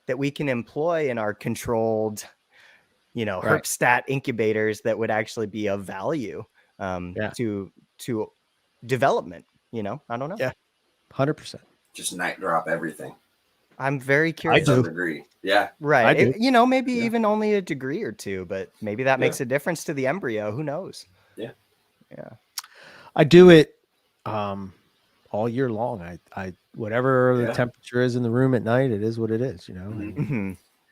that we can employ in our controlled, herp stat incubators that would actually be of value to development. I don't know. 100%. Just night drop everything. I'm very curious. I do. Agree. Yeah. Right. Maybe even only a degree or two, but maybe that makes a difference to the embryo. Who knows? Yeah. Yeah. I do it all year long. I whatever the temperature is in the room at night, it is what it is,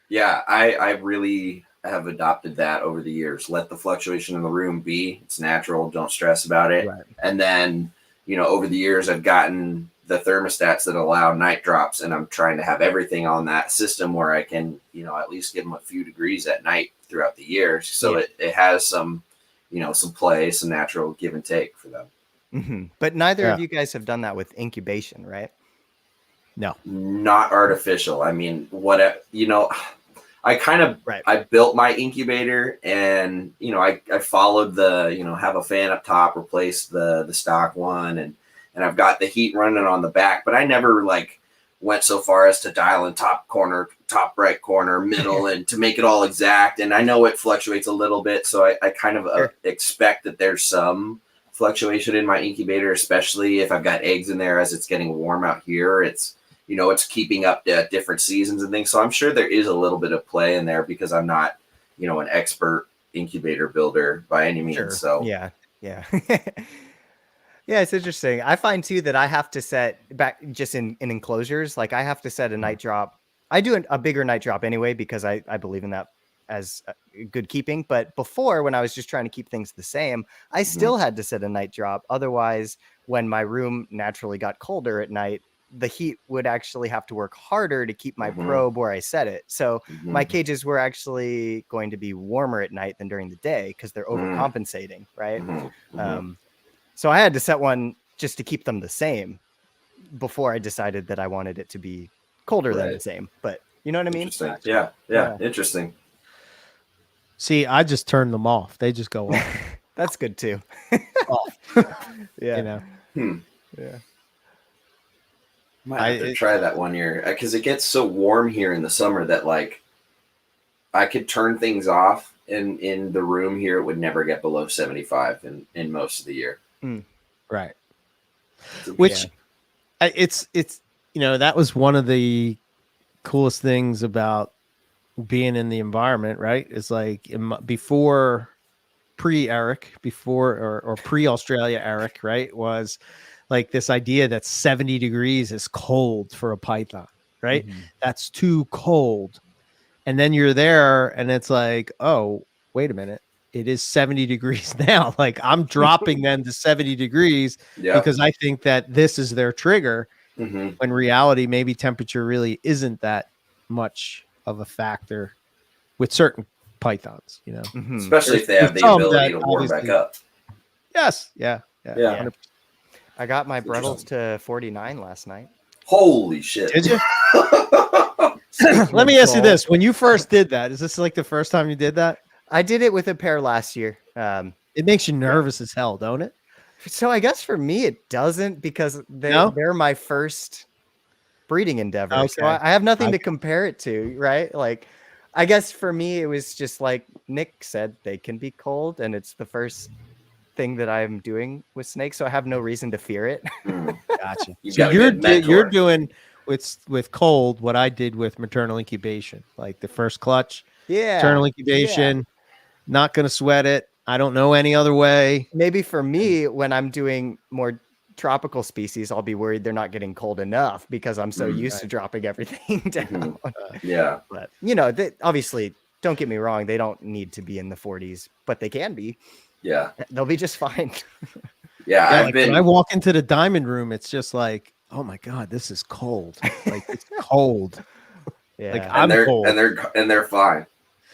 Yeah, I really have adopted that over the years. Let the fluctuation in the room be. It's natural. Don't stress about it. Right. And then, over the years, I've gotten the thermostats that allow night drops, and I'm trying to have everything on that system where I can, at least give them a few degrees at night throughout the year. So it has some, some play, some natural give and take for them. But neither of you guys have done that with incubation, right? No, not artificial. I mean, I kind of, I built my incubator and, I followed the, have a fan up top, replace the stock one. And I've got the heat running on the back, but I never went so far as to dial in top corner, top right corner, middle, and to make it all exact. And I know it fluctuates a little bit. So I kind of expect that there's some fluctuation in my incubator, especially if I've got eggs in there as it's getting warm out here. It's, it's keeping up to different seasons and things. So I'm sure there is a little bit of play in there because I'm not, an expert incubator builder by any means. Sure. So yeah. Yeah, it's interesting. I find too that I have to set back just in enclosures. Like I have to set a night drop. I do a bigger night drop anyway, because I believe in that as good keeping. But before, when I was just trying to keep things the same, I still had to set a night drop. Otherwise, when my room naturally got colder at night, the heat would actually have to work harder to keep my probe where I set it. So my cages were actually going to be warmer at night than during the day because they're overcompensating, right? So I had to set one just to keep them the same before I decided that I wanted it to be colder than the same. But you know what I mean? Yeah. Interesting. See, I just turn them off. They just go off. That's good too. Off. Yeah. Yeah. Might have to try that one year because it gets so warm here in the summer that I could turn things off in the room here. It would never get below 75 in most of the year. Right. Which it's that was one of the coolest things about being in the environment, right? Is like before pre-Eric, or pre-Australia Eric, right? Was like this idea that 70 degrees is cold for a python, right? That's too cold. And then you're there and it's like, oh, wait a minute. It is 70 degrees now. Like I'm dropping them to 70 degrees because I think that this is their trigger. When reality, maybe temperature really isn't that much of a factor with certain pythons, you know, especially if they have the ability to warm back up. Yes. Yeah. 100%. I got my Brettles to 49 last night. Holy shit. Did you? Let me ask you this. When you first did that, is this like the first time you did that? I did it with a pair last year. It makes you nervous as hell, don't it? So I guess for me, it doesn't, because they're my first breeding endeavor. Okay. So I have nothing to compare it to, right? Like, I guess for me, it was just like Nick said, they can be cold, and it's the first thing that I'm doing with snakes, so I have no reason to fear it. Gotcha. So you're doing with cold what I did with maternal incubation, like the first clutch, maternal incubation. Not gonna sweat it. I don't know any other way. Maybe for me, when I'm doing more tropical species, I'll be worried they're not getting cold enough because I'm so used to dropping everything down. But you know, obviously, don't get me wrong, they don't need to be in the 40s, but they can be. Yeah, they'll be just fine. When I walk into the diamond room, it's just like, oh my god, this is cold. Like it's cold. Like I'm cold, and they're fine.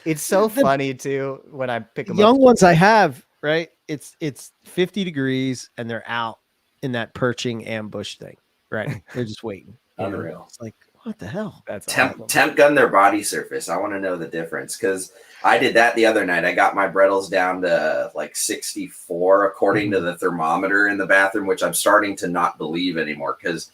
It's so funny too when I pick them up. Young ones I have, right? It's 50 degrees and they're out in that perching ambush thing, right? They're just waiting. Unreal. It's like, what the hell? That's temp gun their body surface. I want to know the difference because I did that the other night. I got my Brettles down to like 64 according to the thermometer in the bathroom, which I'm starting to not believe anymore because,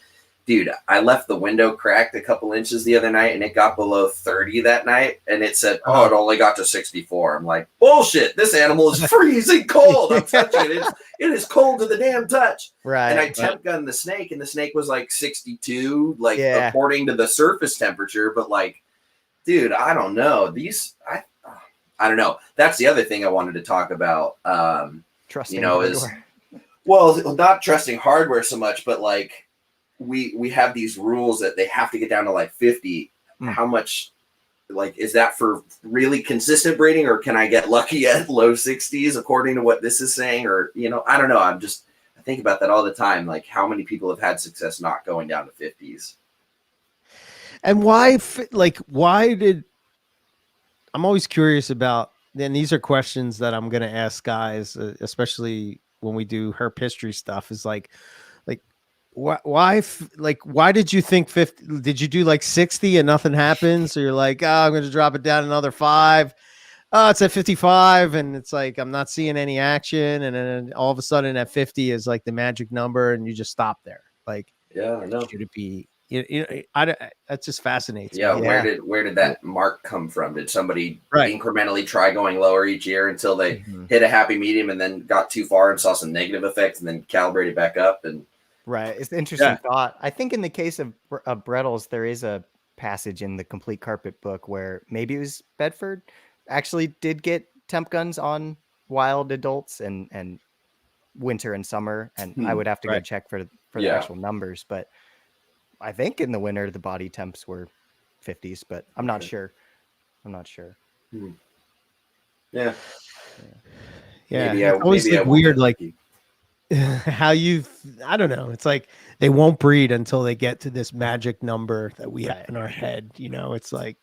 dude, I left the window cracked a couple inches the other night and it got below 30 that night. And it said, it only got to 64. I'm like, bullshit. This animal is freezing cold. I'm touching it. It is cold to the damn touch. Right. And I temp gunned the snake and the snake was like 62, like according to the surface temperature. But like, dude, I don't know. I don't know. That's the other thing I wanted to talk about. Trusting hardware. Well, not trusting hardware so much, but like, we have these rules that they have to get down to like 50. How much, like, is that for really consistent breeding, or can I get lucky at low 60s according to what this is saying? Or, you know, I don't know. I think about that all the time. Like how many people have had success not going down to 50s? And I'm always curious about, and these are questions that I'm going to ask guys, especially when we do herp history stuff, is like, why did you think 50? Did you do like 60 and nothing happens? So you're like, I'm going to drop it down another 5. Oh, it's at 55 and it's like, I'm not seeing any action. And then all of a sudden at 50 is like the magic number and you just stop there. Like, I know. Should it be, that just fascinates me. Where did that mark come from? Did somebody incrementally try going lower each year until they hit a happy medium and then got too far and saw some negative effects and then calibrated back up? And right. It's an interesting thought. I think in the case of Brettles, there is a passage in the Complete Carpet book where maybe it was Bedford actually did get temp guns on wild adults and winter and summer. And I would have to go check for the actual numbers. But I think in the winter, the body temps were 50s, but I'm not sure. Yeah. It's always weird, like how I don't know. It's like they won't breed until they get to this magic number that we have in our head. You know, it's like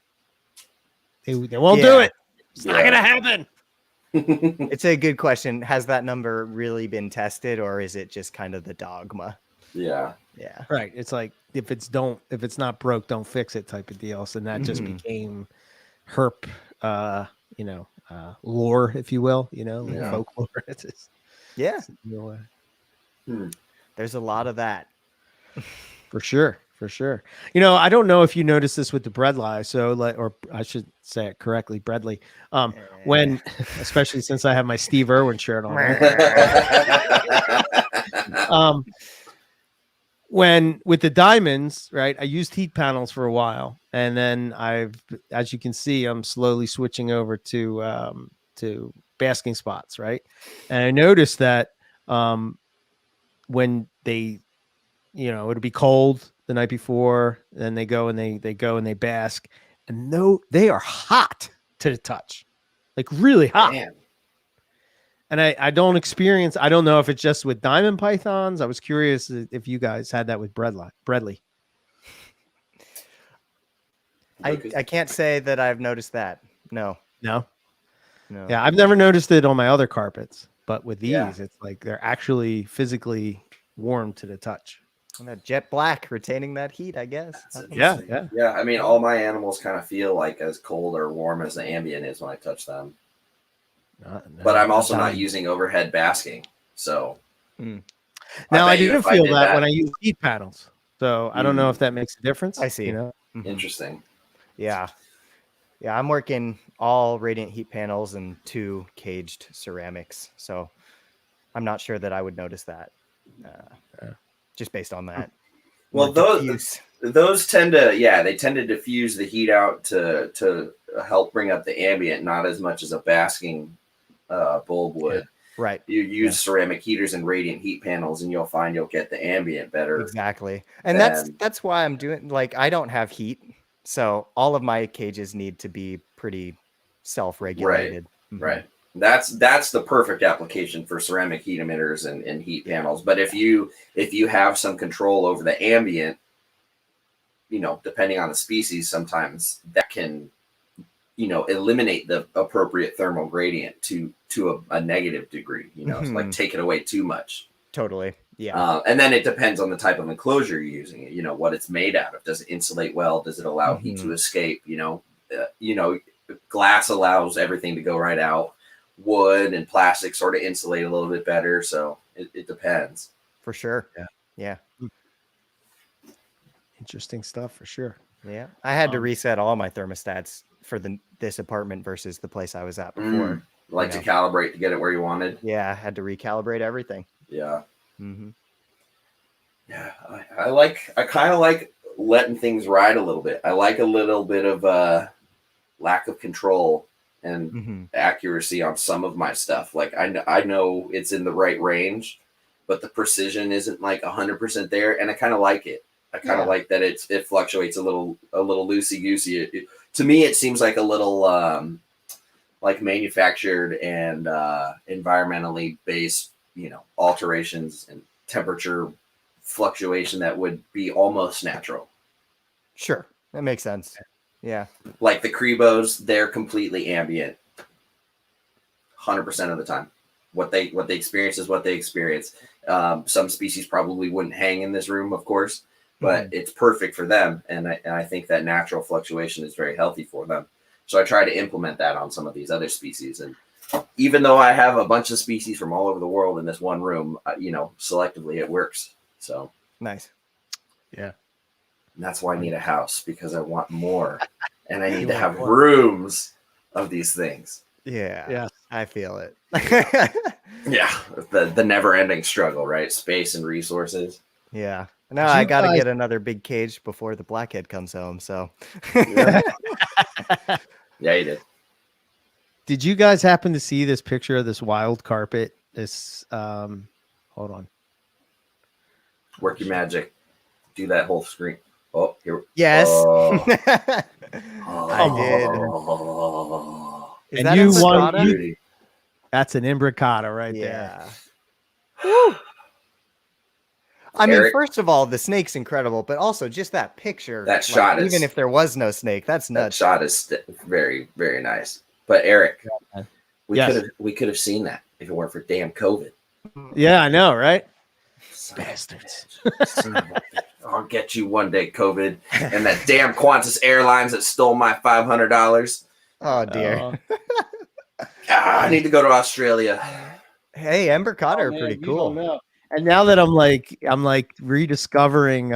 they won't do it. It's not gonna happen. It's a good question. Has that number really been tested, or is it just kind of the dogma? Yeah. Right. It's like if it's not broke, don't fix it type of deal. So that just became herp, lore, if you will. You know, folklore. It's just, there's a lot of that. For sure. You know, I don't know if you noticed this with the Bredli. So, or I should say it correctly, Bredli. When, especially since I have my Steve Irwin shirt on. when with the diamonds, right? I used heat panels for a while, and then as you can see, I'm slowly switching over to basking spots, right? And I noticed that when they, it'll be cold the night before, then they go and they bask, and no, they are hot to the touch, like really hot. Man. And I don't know if it's just with diamond pythons. I was curious if you guys had that with Bredli. I can't say that I've noticed that. No. Yeah, I've never noticed it on my other carpets, but with these, it's like they're actually physically warm to the touch. And that jet black retaining that heat, I guess. Yeah. I mean, all my animals kind of feel like as cold or warm as the ambient is when I touch them. But I'm also not using overhead basking, so. Now I do feel that when I use heat panels, so I don't know if that makes a difference. I see. Interesting. Yeah, I'm working all radiant heat panels and 2 caged ceramics, so I'm not sure that I would notice that, just based on that. Well, those tend to diffuse the heat out to help bring up the ambient, not as much as a basking bulb would. Yeah, right. You use ceramic heaters and radiant heat panels, and you'll find you'll get the ambient better. Exactly. And that's why I'm doing, like, I don't have heat, so all of my cages need to be pretty self-regulated. Right. That's the perfect application for ceramic heat emitters and heat panels. But if you have some control over the ambient, depending on the species, sometimes that can eliminate the appropriate thermal gradient to a negative degree, it's like take it away too much. Totally. Yeah. And then it depends on the type of enclosure you're using, what it's made out of. Does it insulate well? Does it allow heat to escape? Glass allows everything to go right out. Wood and plastic sort of insulate a little bit better. So it depends. For sure. Yeah. Interesting stuff for sure. Yeah. I had to reset all my thermostats for this apartment versus the place I was at before. To calibrate to get it where you wanted. Yeah. I had to recalibrate everything. Yeah. Mm-hmm. Yeah. I kind of like letting things ride a little bit. I like a little bit of lack of control and accuracy on some of my stuff. Like I know it's in the right range, but the precision isn't like 100% there. And I kind of like it. I kind of like that it fluctuates a little loosey goosey. To me, it seems like a little like manufactured and environmentally based, alterations and temperature fluctuation that would be almost natural. Sure, that makes sense. Yeah, like the Crebos, they're completely ambient, 100% of the time. What they experience is what they experience. Some species probably wouldn't hang in this room, of course, but it's perfect for them. And I think that natural fluctuation is very healthy for them. So I try to implement that on some of these other species. And even though I have a bunch of species from all over the world in this one room, selectively it works. So nice. Yeah. And that's why I need a house, because I want more and I need to have rooms of these things. Yeah. I feel it. Yeah. The never ending struggle, right? Space and resources. Yeah. No, I got to get another big cage before the blackhead comes home. So yeah, you did. Did you guys happen to see this picture of this wild carpet? This, hold on. Work your magic. Do that whole screen. Oh, here. Yes. Oh. I did. Is and that you imbricata? That's an imbricata right there. Woo. I mean, first of all, the snake's incredible, but also just that picture. That shot is, even if there was no snake, that's nuts. That shot is very, very nice. But Eric, we could have seen that if it weren't for damn COVID. Yeah, I know, right? Bastards. I'll get you one day, COVID, and that damn Qantas Airlines that stole my $500. Oh dear. I need to go to Australia. Hey, imbricata are pretty cool. And now that I'm like rediscovering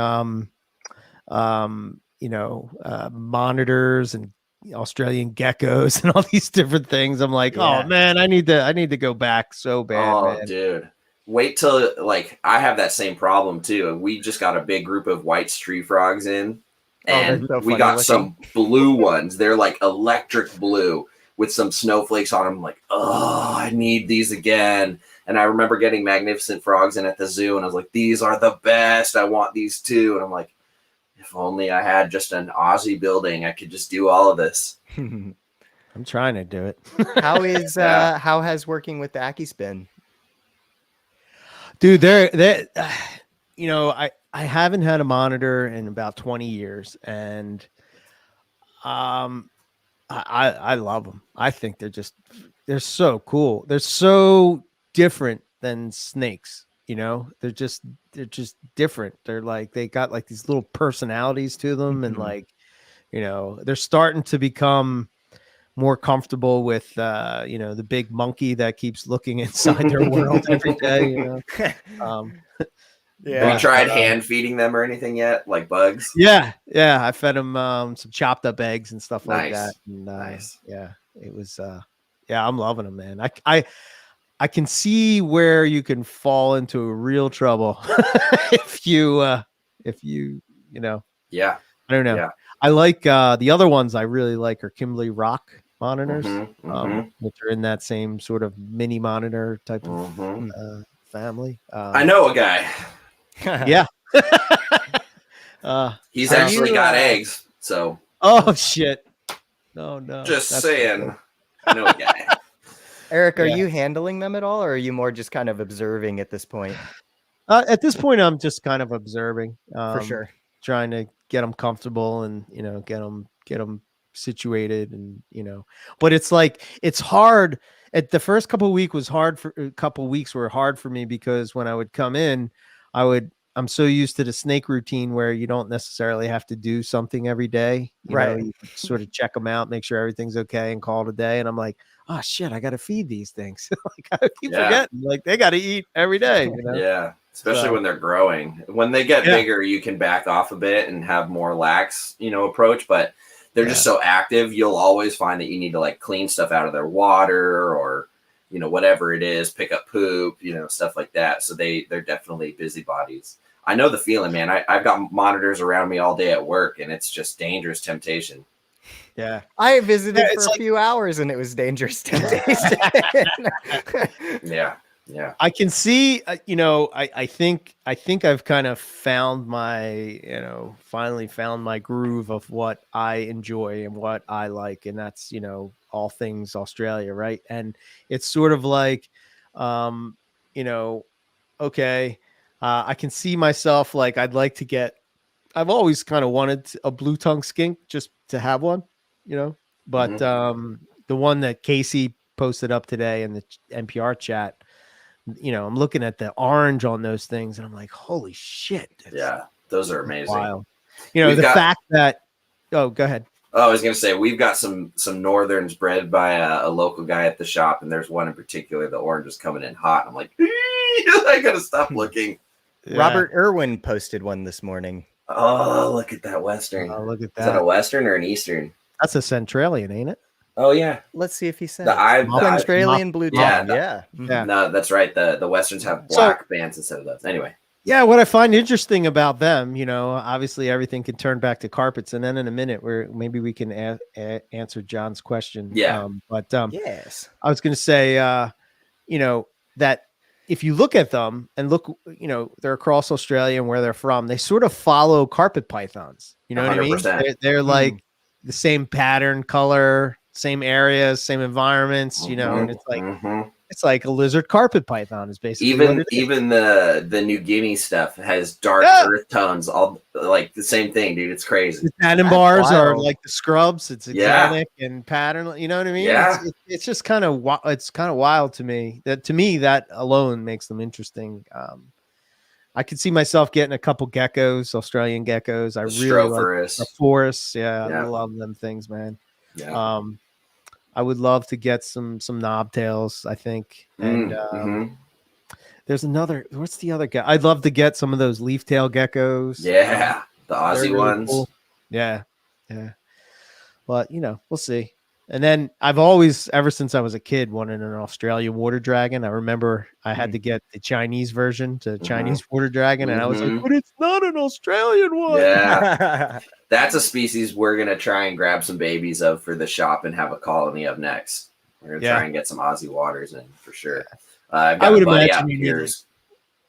monitors and Australian geckos and all these different things, I'm like, oh man, I need to go back so bad. Oh, man. dude. wait till like I have that same problem too. We just got a big group of white tree frogs in, and so we funny got looking. some blue ones. They're like electric blue with some snowflakes on them. Like, oh, I need these again. And I remember getting magnificent frogs in at the zoo, and I was like, these are the best. I want these too. And I'm like, if only I had just an Aussie building, I could just do all of this. I'm trying to do it. How is how has working with the Yackies been? Dude, they're you know, I haven't had a monitor in about 20 years, and I love them. I think they're so cool. They're so different than snakes, you know. They're just different. They're like they got like these little personalities to them, and like, you know, they're starting to become more comfortable with you know, the big monkey that keeps looking inside their world every day, you know. Have you tried hand feeding them or anything yet, like bugs? Yeah, I fed them some chopped up eggs and stuff like Nice. that. And, Nice. Yeah, it was yeah, I'm loving them, man. I can see where you can fall into real trouble if you you know. Yeah. I don't know. Yeah. I like the other ones I really like are Kimberly Rock monitors, Mhm. which are in that same sort of mini monitor type of family. I know a guy. Yeah. He's actually got eggs. So. Oh shit. No. Just That's saying. cool. I know a guy. Eric, are you handling them at all, or are you more just kind of observing at this point? At this point, I'm just kind of observing. For sure. Trying to get them comfortable and, you know, get them situated, and, you know, but it's like, it's hard. At the first couple of weeks were hard for me, because when I would come in, I'm so used to the snake routine where you don't necessarily have to do something every day. You know, you sort of check them out, make sure everything's okay, and call it a day. And I'm like, oh shit, I got to feed these things. Like, I keep forgetting, like, they got to eat every day. You know? Yeah. Especially when they're growing. When they get bigger, you can back off a bit and have more lax, you know, approach, but they're just so active. You'll always find that you need to like clean stuff out of their water, or, you know, whatever it is, pick up poop, you know, stuff like that. So they're definitely busybodies. I know the feeling, man. I've got monitors around me all day at work, and it's just dangerous temptation. Yeah. I visited for a few hours, and it was dangerous temptation. Yeah. I can see, you know, I think I've kind of found finally found my groove of what I enjoy and what I like. And that's, you know, all things Australia. Right. And it's sort of like, you know, okay. I can see myself, like, I've always kind of wanted a blue tongue skink, just to have one, you know, but the one that Casey posted up today in the NPR chat, you know, I'm looking at the orange on those things, and I'm like, holy shit. Yeah, those are amazing. Wild. You know, fact that, oh, go ahead. Oh, I was going to say, we've got some northerns bred by a local guy at the shop, and there's one in particular, the orange is coming in hot. I'm like, I got to stop looking. Yeah. Robert Irwin posted one this morning. Oh, look at that Western. Oh, look at that. Is that a Western or an Eastern? That's a Centralian, ain't it? Oh, yeah. Let's see if he said the Australian blue tongue. Yeah. No, that's right. The Westerns have black bands instead of those. Anyway. Yeah, what I find interesting about them, you know, obviously everything can turn back to carpets, and then in a minute, where maybe we can answer John's question. Yeah. Yes, I was going to say, you know, that if you look at them and look, you know, they're across Australia and where they're from, they sort of follow carpet pythons. You know 100%. What I mean? They're like the same pattern, color, same areas, same environments, you know, and it's like a lizard carpet python is basically even the New Guinea stuff has dark earth tones, all like the same thing, dude. It's crazy. The tannin bars are like the scrubs. It's organic and pattern. You know what I mean? Yeah. It's just kind of wild to me. That alone makes them interesting. I could see myself getting a couple geckos, Australian geckos. I really like the forests. Yeah, I love them things, man. Yeah. I would love to get some knobtails, I think. And there's another, what's the other guy? I'd love to get some of those leaf tail geckos. Yeah, the Aussie really ones. Cool. Yeah. But, you know, we'll see. And then I've always, ever since I was a kid, wanted an Australian water dragon. I remember I had to get the Chinese version to Chinese water dragon, and I was like, but it's not an Australian one. Yeah. That's a species we're going to try and grab some babies of for the shop and have a colony of next. We're going to try and get some Aussie waters in for sure. I've got a buddy out here.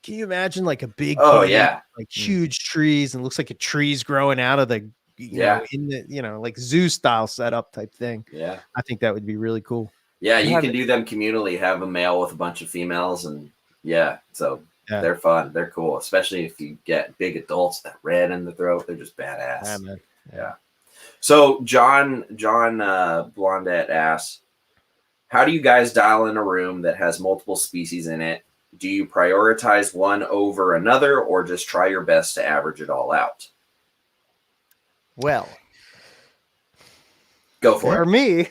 Can you imagine like a big, like huge trees, and looks like a tree's growing out of the, you know, in the, like zoo style setup type thing. Yeah. I think that would be really cool. Yeah. You can do them communally, have a male with a bunch of females, and so they're fun. They're cool, especially if you get big adults that red in the throat. They're just badass. Yeah, man. Yeah. So John Blondette asks, how do you guys dial in a room that has multiple species in it? Do you prioritize one over another, or just try your best to average it all out? Well, go for it. For me,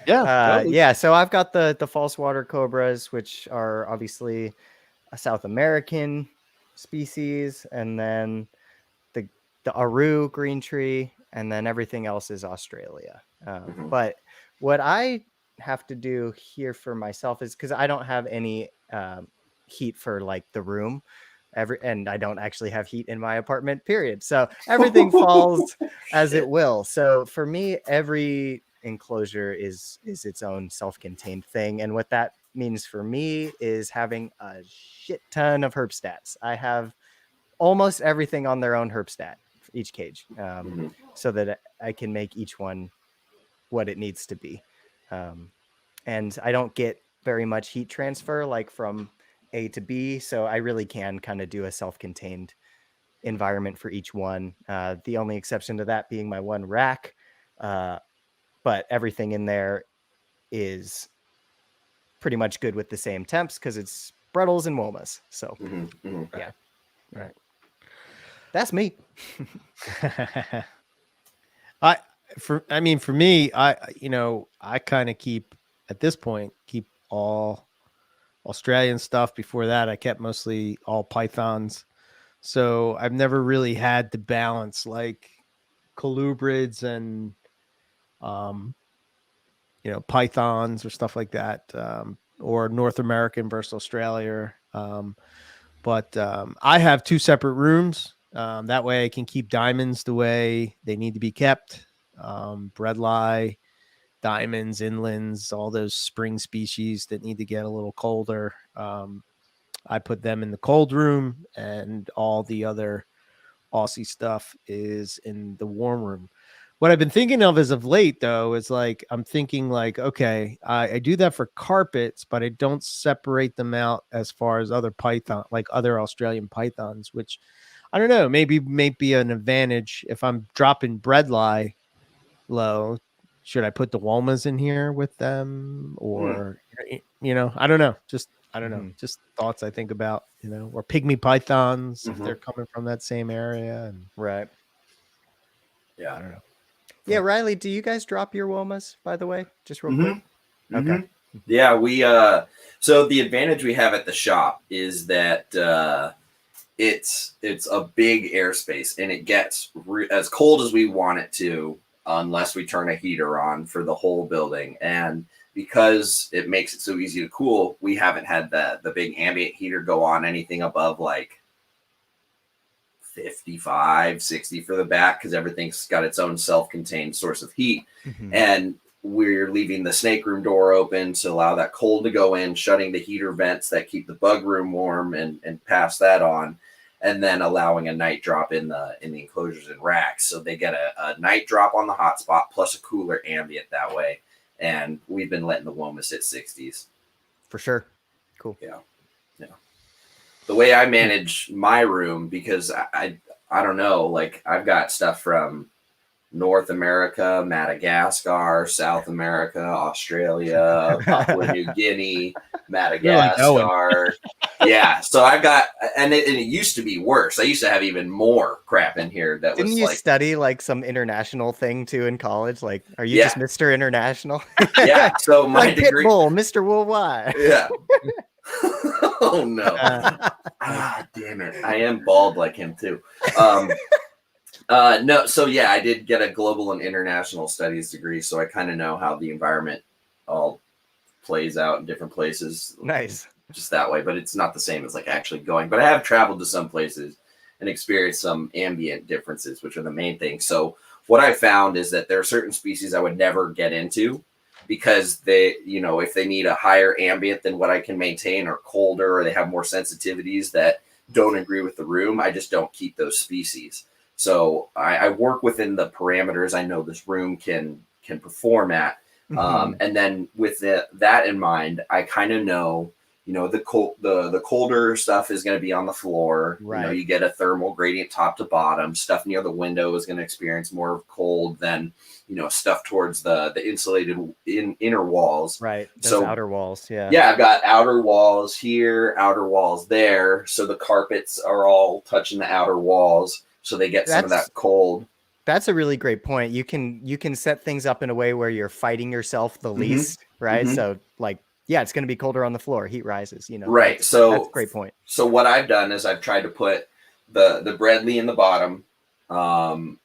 yeah. So I've got the false water cobras, which are obviously a South American species, and then the Aru green tree, and then everything else is Australia. But what I have to do here for myself is, because I don't have any heat for like the room, and I don't actually have heat in my apartment, period. So everything falls as it will. So for me, every enclosure is its own self-contained thing. And what that means for me is having a shit ton of herp stats. I have almost everything on their own herp stat for each cage, so that I can make each one what it needs to be. And I don't get very much heat transfer, like from A to B. So I really can kind of do a self-contained environment for each one. The only exception to that being my one rack. But everything in there is pretty much good with the same temps, because it's Brettles and Womas. So yeah. Right. That's me. For me, I kind of keep all Australian stuff. Before that, I kept mostly all pythons. So I've never really had to balance like colubrids and, pythons or stuff like that, or North American versus Australia. But I have two separate rooms. That way I can keep diamonds the way they need to be kept. Breadlie, diamonds, inlands, all those spring species that need to get a little colder. I put them in the cold room, and all the other Aussie stuff is in the warm room. What I've been thinking of as of late, though, is like, I'm thinking like, okay, I do that for carpets, but I don't separate them out as far as other python, like other Australian pythons, which I don't know, maybe may be an advantage if I'm dropping breadlie low. Should I put the Womas in here with them, or I don't know. I don't know. Just thoughts I think about, or pygmy pythons if they're coming from that same area. And right. Yeah, I don't know. Yeah, Riley, do you guys drop your Womas, by the way? Just real quick. Okay. Yeah, we so the advantage we have at the shop is that it's a big airspace, and it gets as cold as we want it to, unless we turn a heater on for the whole building. And because it makes it so easy to cool, we haven't had the big ambient heater go on anything above like 55, 60 for the back, because everything's got its own self-contained source of heat. And we're leaving the snake room door open to allow that cold to go in, shutting the heater vents that keep the bug room warm and pass that on, and then allowing a night drop in the enclosures and racks. So they get a night drop on the hot spot plus a cooler ambient that way. And we've been letting the Womas hit 60s. For sure. Cool. Yeah. The way I manage my room, because I don't know, like I've got stuff from North America, Madagascar, South America, Australia, Papua New Guinea, Madagascar. Yeah, so I've got, and it used to be worse. I used to have even more crap in here. Didn't you study like some international thing too in college? Like, are you just Mr. International? Yeah, so my like degree, Pitbull, Mr. Worldwide. Yeah. Oh no! Damn it! I am bald like him too. No, so yeah, I did get a global and international studies degree, so I kind of know how the environment all plays out in different places. Nice. Just that way, but it's not the same as like actually going. But I have traveled to some places and experienced some ambient differences, which are the main thing. So what I found is that there are certain species I would never get into because they, if they need a higher ambient than what I can maintain or colder, or they have more sensitivities that don't agree with the room, I just don't keep those species. So I work within the parameters I know this room can perform at. And then with that in mind, I kind of know, the colder stuff is going to be on the floor. Right. You get a thermal gradient top to bottom. Stuff near the window is going to experience more cold than, stuff towards the insulated inner walls. Right. Those outer walls. Yeah. Yeah, I've got outer walls here, outer walls there. So the carpets are all touching the outer walls. So they get some of that cold. That's a really great point. You can set things up in a way where you're fighting yourself the least, right? So like, yeah, it's going to be colder on the floor. Heat rises, Right. That's So a great point. So what I've done is I've tried to put the Bredli in the bottom. I've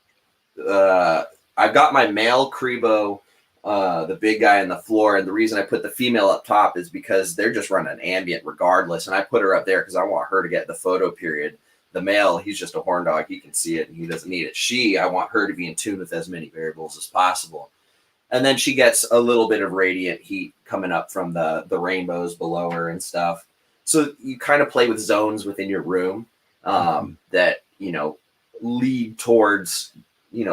got my male Crebo, the big guy on the floor. And the reason I put the female up top is because they're just running ambient regardless. And I put her up there because I want her to get the photo period. The male, he's just a horn dog. He can see it and he doesn't need it. I want her to be in tune with as many variables as possible. And then she gets a little bit of radiant heat coming up from the rainbows below her and stuff. So you kind of play with zones within your room that, lead towards,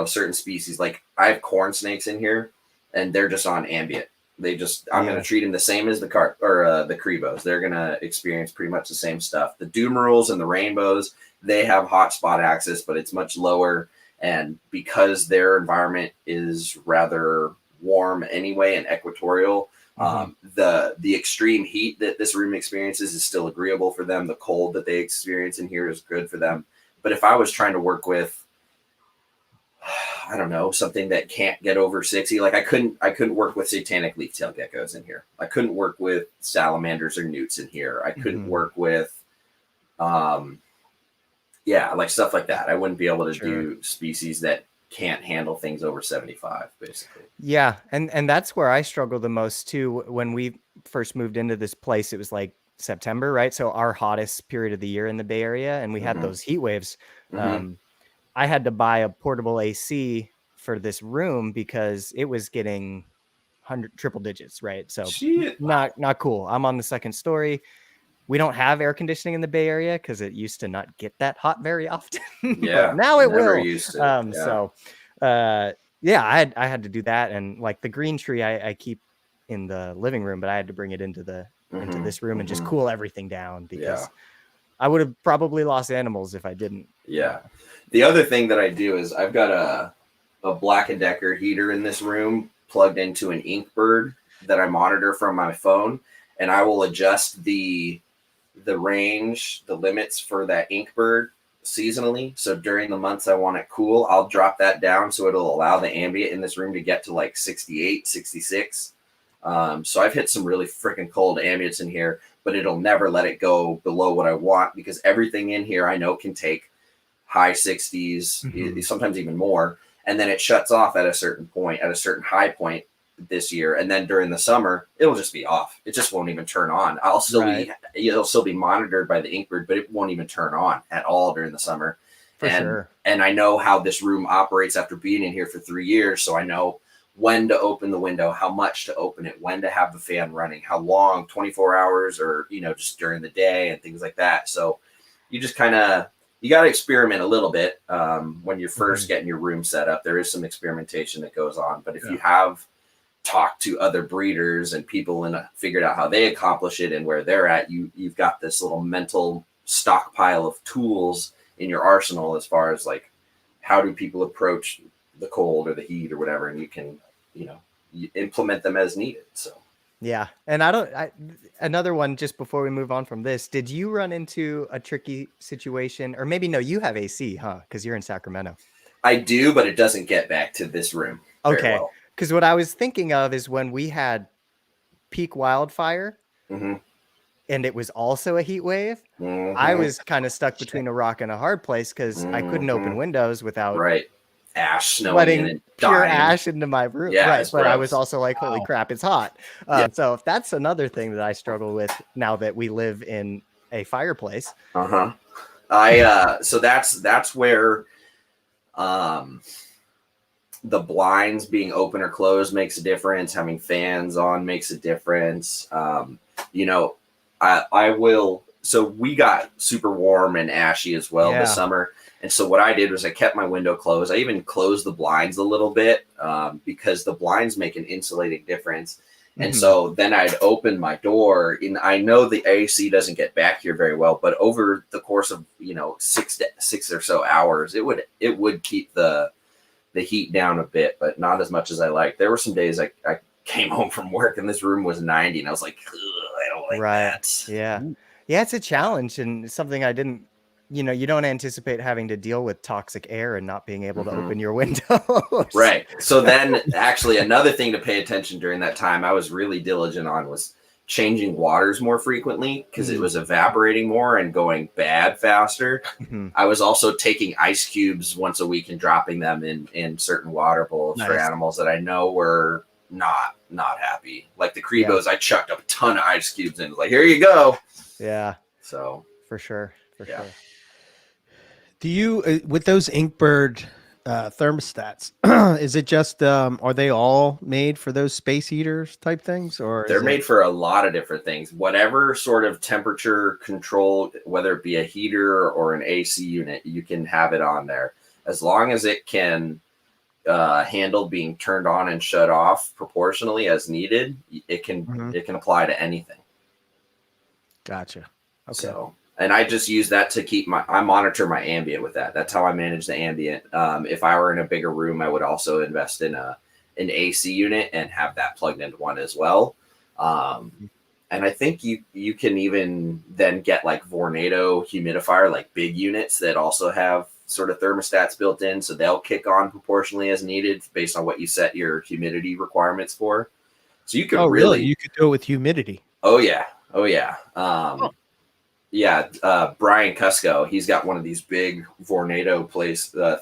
certain species. Like I have corn snakes in here and they're just on ambient. I'm going to treat them the same as the Crebos. They're going to experience pretty much the same stuff. The Doomerals and the rainbows, they have hotspot access, but it's much lower. And because their environment is rather warm anyway and equatorial, the extreme heat that this room experiences is still agreeable for them. The cold that they experience in here is good for them. But if I was trying to work with, I don't know, something that can't get over 60, like I couldn't work with satanic leaf-tailed geckos in here. I couldn't work with salamanders or newts in here. I couldn't work with like stuff like that. I wouldn't be able to do species that can't handle things over 75, basically. Yeah, and that's where I struggle the most too. When we first moved into this place, it was like September, right? So our hottest period of the year in the Bay Area, and we had those heat waves. I had to buy a portable AC for this room because it was getting triple digits, right? So not cool. I'm on the second story. We don't have air conditioning in the Bay Area because it used to not get that hot very often. Yeah, but now it will. Used to. So I had to do that, and like the green tree I keep in the living room, but I had to bring it into this room and just cool everything down because I would have probably lost animals if I didn't. Yeah. The other thing that I do is I've got a Black & Decker heater in this room plugged into an Inkbird that I monitor from my phone, and I will adjust the range, the limits for that Inkbird seasonally. So during the months I want it cool, I'll drop that down so it'll allow the ambient in this room to get to like 68, 66. So I've hit some really freaking cold ambients in here, but it'll never let it go below what I want because everything in here I know can take high 60s, sometimes even more. And then it shuts off at a certain point, at a certain high point this year. And then during the summer, it'll just be off. It just won't even turn on. It'll still be monitored by the Inkbird, but it won't even turn on at all during the summer. And I know how this room operates after being in here for 3 years. So I know when to open the window, how much to open it, when to have the fan running, how long, 24 hours or, just during the day and things like that. So you just you got to experiment a little bit when you're first getting your room set up. There is some experimentation that goes on. But if you have talked to other breeders and people and figured out how they accomplish it and where they're at, you've got this little mental stockpile of tools in your arsenal as far as like how do people approach the cold or the heat or whatever, and you can you implement them as needed. So yeah. And another one just before we move on from this, did you run into a tricky situation, or maybe no, you have AC, huh? Because you're in Sacramento. I do, but it doesn't get back to this room. Okay. Because what I was thinking of is when we had peak wildfire, and it was also a heat wave, I was kind of stuck between a rock and a hard place because I couldn't open windows without ash snowing letting in and pure dying. ash into my room. Yeah, right. it's But I gross. was also like, holy crap, it's hot. So if that's another thing that I struggle with now that we live in a fireplace. So that's where the blinds being open or closed makes a difference. Having fans on makes a difference. You know, I will. So we got super warm and ashy as well this summer. And so what I did was I kept my window closed. I even closed the blinds a little bit because the blinds make an insulating difference. And so then I'd open my door, and I know the AC doesn't get back here very well, but over the course of, you know, six or so hours, it would keep the heat down a bit, but not as much as I like. There were some days I came home from work and this room was 90 and I was like, I don't like that. Yeah. Yeah, it's a challenge and something I didn't, you know, you don't anticipate having to deal with toxic air and not being able to open your windows. Right. So then actually another thing to pay attention during that time I was really diligent on was changing waters more frequently because it was evaporating more and going bad faster. I was also taking ice cubes once a week and dropping them in certain water bowls for animals that I know were not happy. Like the Crebos, I chucked up a ton of ice cubes in. Like, here you go. Yeah. So for sure. Sure. Do you with those Inkbird thermostats? Is it just are they all made for those space heaters type things, or they're made for a lot of different things? Whatever sort of temperature control, whether it be a heater or an AC unit, you can have it on there as long as it can handle being turned on and shut off proportionally as needed. It can apply to anything. Gotcha. Okay. So. And I just use that to keep I monitor my ambient with that. That's how I manage the ambient. If I were in a bigger room, I would also invest in an AC unit and have that plugged into one as well. And I think you can even then get like Vornado humidifier, like big units that also have sort of thermostats built in. So they'll kick on proportionally as needed based on what you set your humidity requirements for. So you could really, you could do it with humidity. Oh yeah. Yeah, Brian Cusco, he's got one of these big Vornado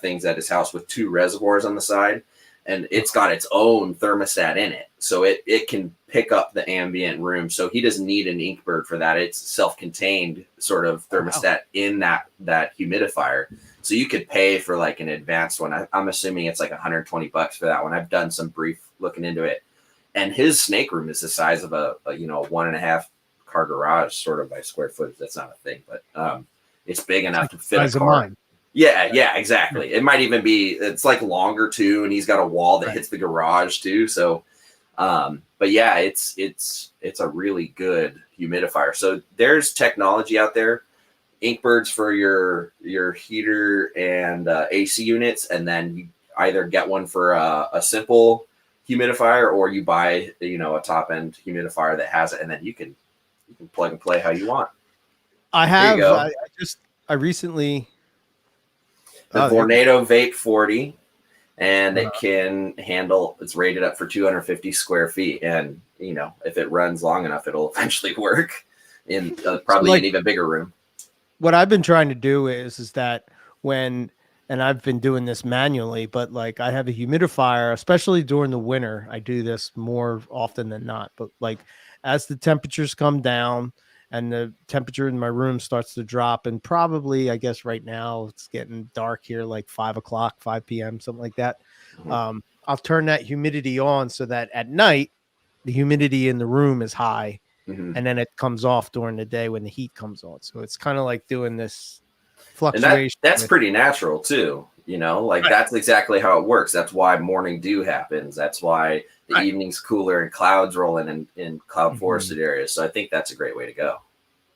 things at his house with 2 reservoirs on the side, and it's got its own thermostat in it. So it can pick up the ambient room. So he doesn't need an Inkbird for that. It's self-contained sort of thermostat in that humidifier. So you could pay for like an advanced one. I'm assuming it's like $120 for that one. I've done some brief looking into it. And his snake room is the size of a 1.5 car garage, sort of by square footage. That's not a thing, but it's big enough to fit a car. Yeah, exactly. It might even be, it's like longer too, and he's got a wall that hits the garage too. So, but yeah, it's a really good humidifier. So there's technology out there, Inkbirds for your heater and AC units, and then you either get one for a simple humidifier, or you buy a top end humidifier that has it, and then you can plug and play how you want. I recently the Vornado Vape 40, and it can handle. It's rated up for 250 square feet, and if it runs long enough, it'll eventually work in probably an even bigger room. What I've been trying to do is that and I've been doing this manually, but like I have a humidifier, especially during the winter. I do this more often than not, but like as the temperatures come down and the temperature in my room starts to drop, and probably, I guess right now it's getting dark here, like 5 p.m., something like that. I'll turn that humidity on so that at night, the humidity in the room is high, and then it comes off during the day when the heat comes on. So it's kind of like doing this fluctuation. And that's pretty natural too. That's exactly how it works. That's why morning dew happens. That's why the evening's cooler and clouds rolling in cloud forested areas. So I think that's a great way to go.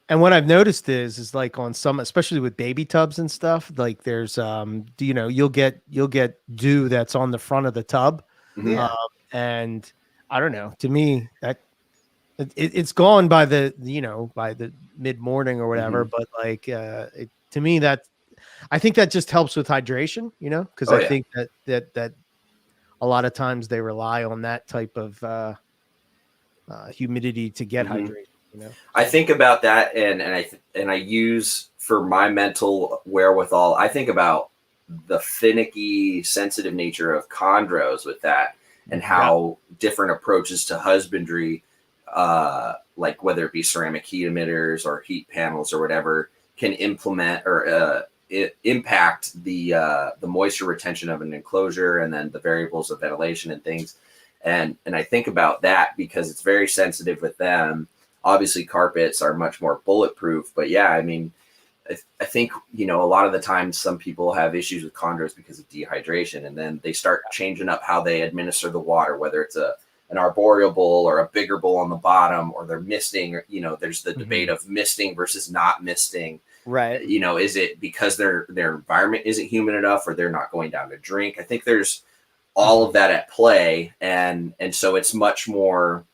And what I've noticed is like on some, especially with baby tubs and stuff, like there's, you'll get dew that's on the front of the tub. And I don't know, to me that it's gone by the mid morning or whatever. But like, to me I think that just helps with hydration, because I think that a lot of times they rely on that type of humidity to get hydration. I think about that, and I use for my mental wherewithal. I think about the finicky, sensitive nature of chondros with that, and how different approaches to husbandry, like whether it be ceramic heat emitters or heat panels or whatever, can implement or impact the moisture retention of an enclosure, and then the variables of ventilation and things. And I think about that because it's very sensitive with them. Obviously, carpets are much more bulletproof, but yeah, I mean, I think, a lot of the times some people have issues with chondros because of dehydration, and then they start changing up how they administer the water, whether it's an arboreal bowl or a bigger bowl on the bottom, or they're misting, or, there's the debate of misting versus not misting. Right. Is it because their environment isn't humid enough, or they're not going down to drink? I think there's all of that at play. And so it's much more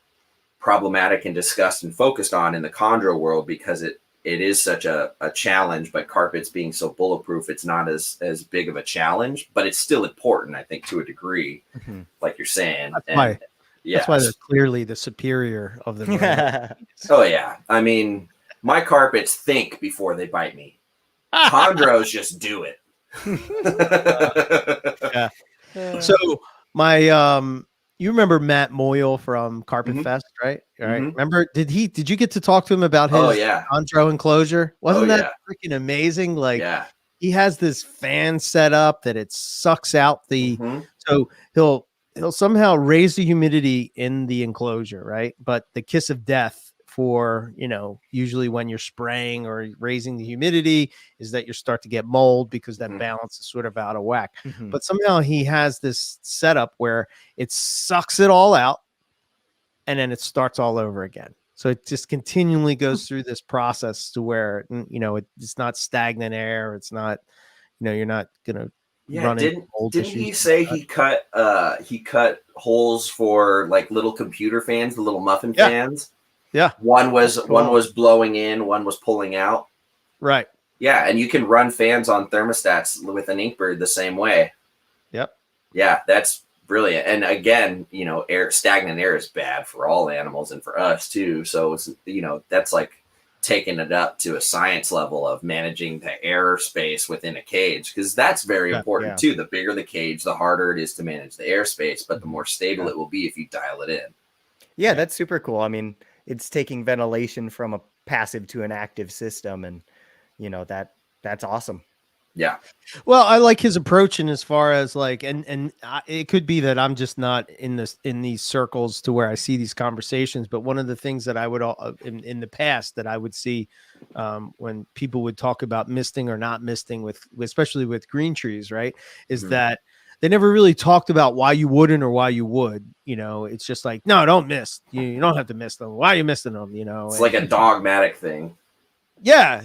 problematic and discussed and focused on in the chondro world because it is such a challenge, but carpets being so bulletproof, it's not as big of a challenge, but it's still important, I think, to a degree, like you're saying. That's why they're clearly the superior of the Oh yeah. I mean, my carpets think before they bite me. Chondros just do it. Yeah. So my you remember Matt Moyle from Carpet Fest, right? All right. Remember, did you get to talk to him about his chondro enclosure? Wasn't that freaking amazing? Like, he has this fan set up that it sucks out the so he'll somehow raise the humidity in the enclosure, right? But the kiss of death for, usually when you're spraying or raising the humidity is that you start to get mold because that balance is sort of out of whack. But somehow he has this setup where it sucks it all out and then it starts all over again. So it just continually goes through this process to where, it's not stagnant air. It's not, you're not going to run into mold issues. Didn't he say he cut holes for like little computer fans, the little muffin fans? Yeah. One was blowing in, one was pulling out. Right. Yeah, and you can run fans on thermostats with an Inkbird the same way. Yep. Yeah, that's brilliant. And again, stagnant air is bad for all animals and for us too. So it's, that's like taking it up to a science level of managing the air space within a cage, because that's very important too. The bigger the cage, the harder it is to manage the airspace, but the more stable it will be if you dial it in. Yeah, that's super cool. I mean, it's taking ventilation from a passive to an active system, and that's awesome. Yeah. Well, I like his approach in as far as like, and it could be that I'm just not in these circles to where I see these conversations. But one of the things that I would in the past that I would see when people would talk about misting or not misting especially with green trees, right, is that they never really talked about why you wouldn't or why you would. It's just like, no, don't mist. You don't have to mist them. Why are you misting them? It's like a dogmatic thing. Yeah.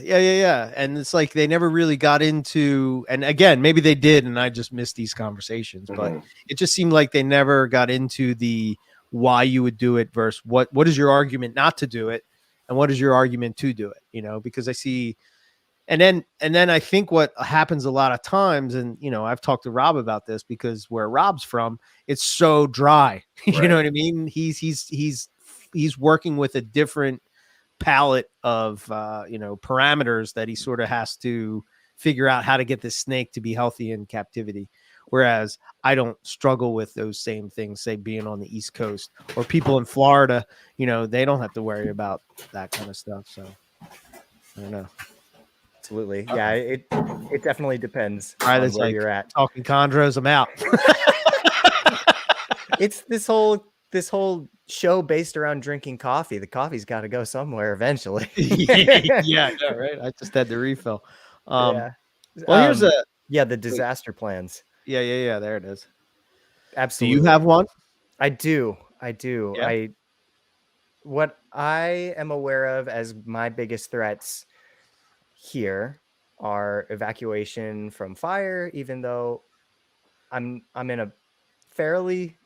And it's like they never really got into, and again, maybe they did, and I just missed these conversations, but it just seemed like they never got into the why you would do it versus what is your argument not to do it, and what is your argument to do it, because I see. And then I think what happens a lot of times, and I've talked to Rob about this because where Rob's from, it's so dry. You know what I mean? He's working with a different palette of parameters that he sort of has to figure out how to get this snake to be healthy in captivity. Whereas I don't struggle with those same things, say being on the East Coast or people in Florida, they don't have to worry about that kind of stuff. So I don't know. Absolutely. Yeah, it definitely depends on where you're at. Talking chondros, I'm out. It's this whole show based around drinking coffee. The coffee's got to go somewhere eventually. Yeah, right. I just had the refill. Well, here's the disaster plans. Yeah. There it is. Absolutely. Do you have one? I do. Yeah. What I am aware of as my biggest threats here are evacuation from fire, even though I'm in a fairly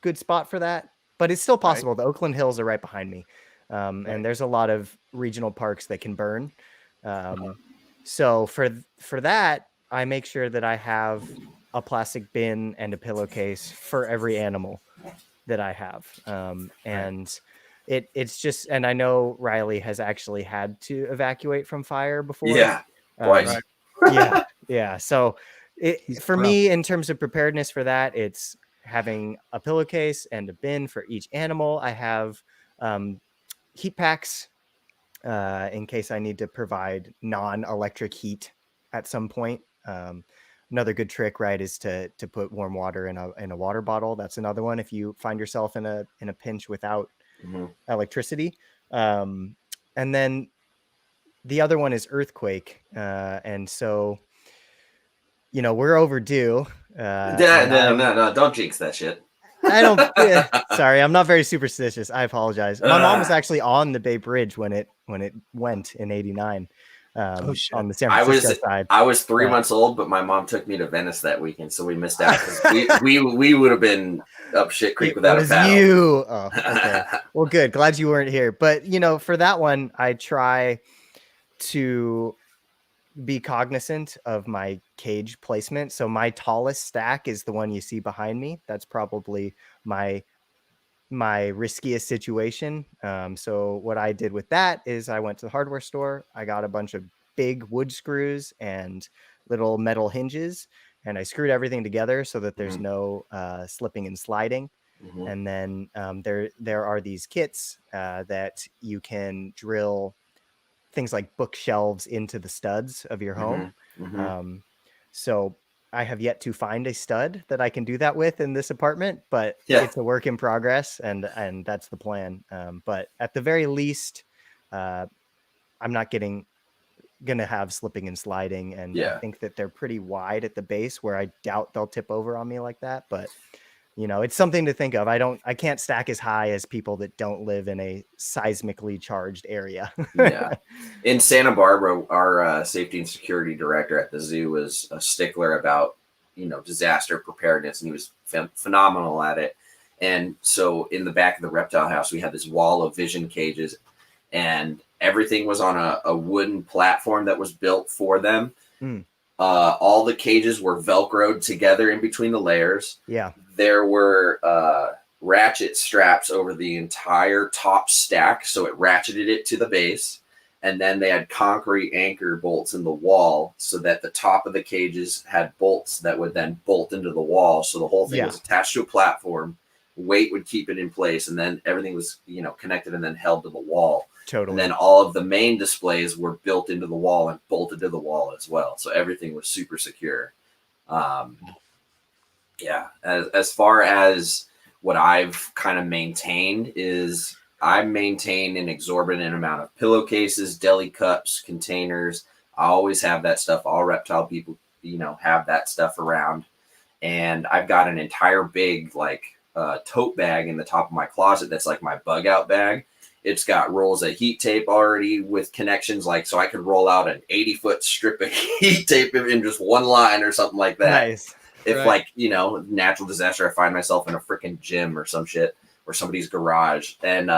good spot for that, but it's still possible. Right. The Oakland Hills are right behind me. And there's a lot of regional parks that can burn. So for that, I make sure that I have a plastic bin and a pillowcase for every animal that I have. And it's just, and I know Riley has actually had to evacuate from fire before. Yeah, twice. Yeah. So for me, in terms of preparedness for that, it's having a pillowcase and a bin for each animal. I have heat packs in case I need to provide non-electric heat at some point. Another good trick, right, is to put warm water in a water bottle. That's another one if you find yourself in a pinch without electricity. And then the other one is earthquake. And so, we're overdue. No, don't jinx that shit. I don't. Sorry, I'm not very superstitious. I apologize. My mom was actually on the Bay Bridge when it went in '89. On the San Francisco side. I was 3 months old, but my mom took me to Venice that weekend, so we missed out. we would have been up shit creek without a paddle. You. Oh, okay. Well, good. Glad you weren't here. But for that one, I try to be cognizant of my cage placement. So my tallest stack is the one you see behind me. That's probably my riskiest situation. So what I did with that is I went to the hardware store. I got a bunch of big wood screws and little metal hinges, and I screwed everything together so that there's no slipping and sliding. And then there are these kits that you can drill things like bookshelves into the studs of your home. So I have yet to find a stud that I can do that with in this apartment, but it's a work in progress, and that's the plan. But at the very least, I'm not going to have slipping and sliding, and I think that they're pretty wide at the base where I doubt they'll tip over on me like that. But it's something to think of. I can't stack as high as people that don't live in a seismically charged area. In Santa Barbara, our safety and security director at the zoo was a stickler about, disaster preparedness, and he was phenomenal at it. And so in the back of the reptile house, we had this wall of vision cages, and everything was on a wooden platform that was built for them. All the cages were Velcroed together in between the layers. There were ratchet straps over the entire top stack, so it ratcheted it to the base. And then they had concrete anchor bolts in the wall so that the top of the cages had bolts that would then bolt into the wall. So the whole thing was attached to a platform. Weight would keep it in place, and then everything was, connected and then held to the wall. And then all of the main displays were built into the wall and bolted to the wall as well. So everything was super secure. As far as what I've kind of maintained is I maintain an exorbitant amount of pillowcases, deli cups, containers. I always have that stuff. All reptile people, have that stuff around. And I've got an entire big, tote bag in the top of my closet that's like my bug out bag. It's got rolls of heat tape already with connections, so I could roll out an 80-foot strip of heat tape in just one line or something like that. Nice. If natural disaster, I find myself in a freaking gym or some shit, or somebody's garage. And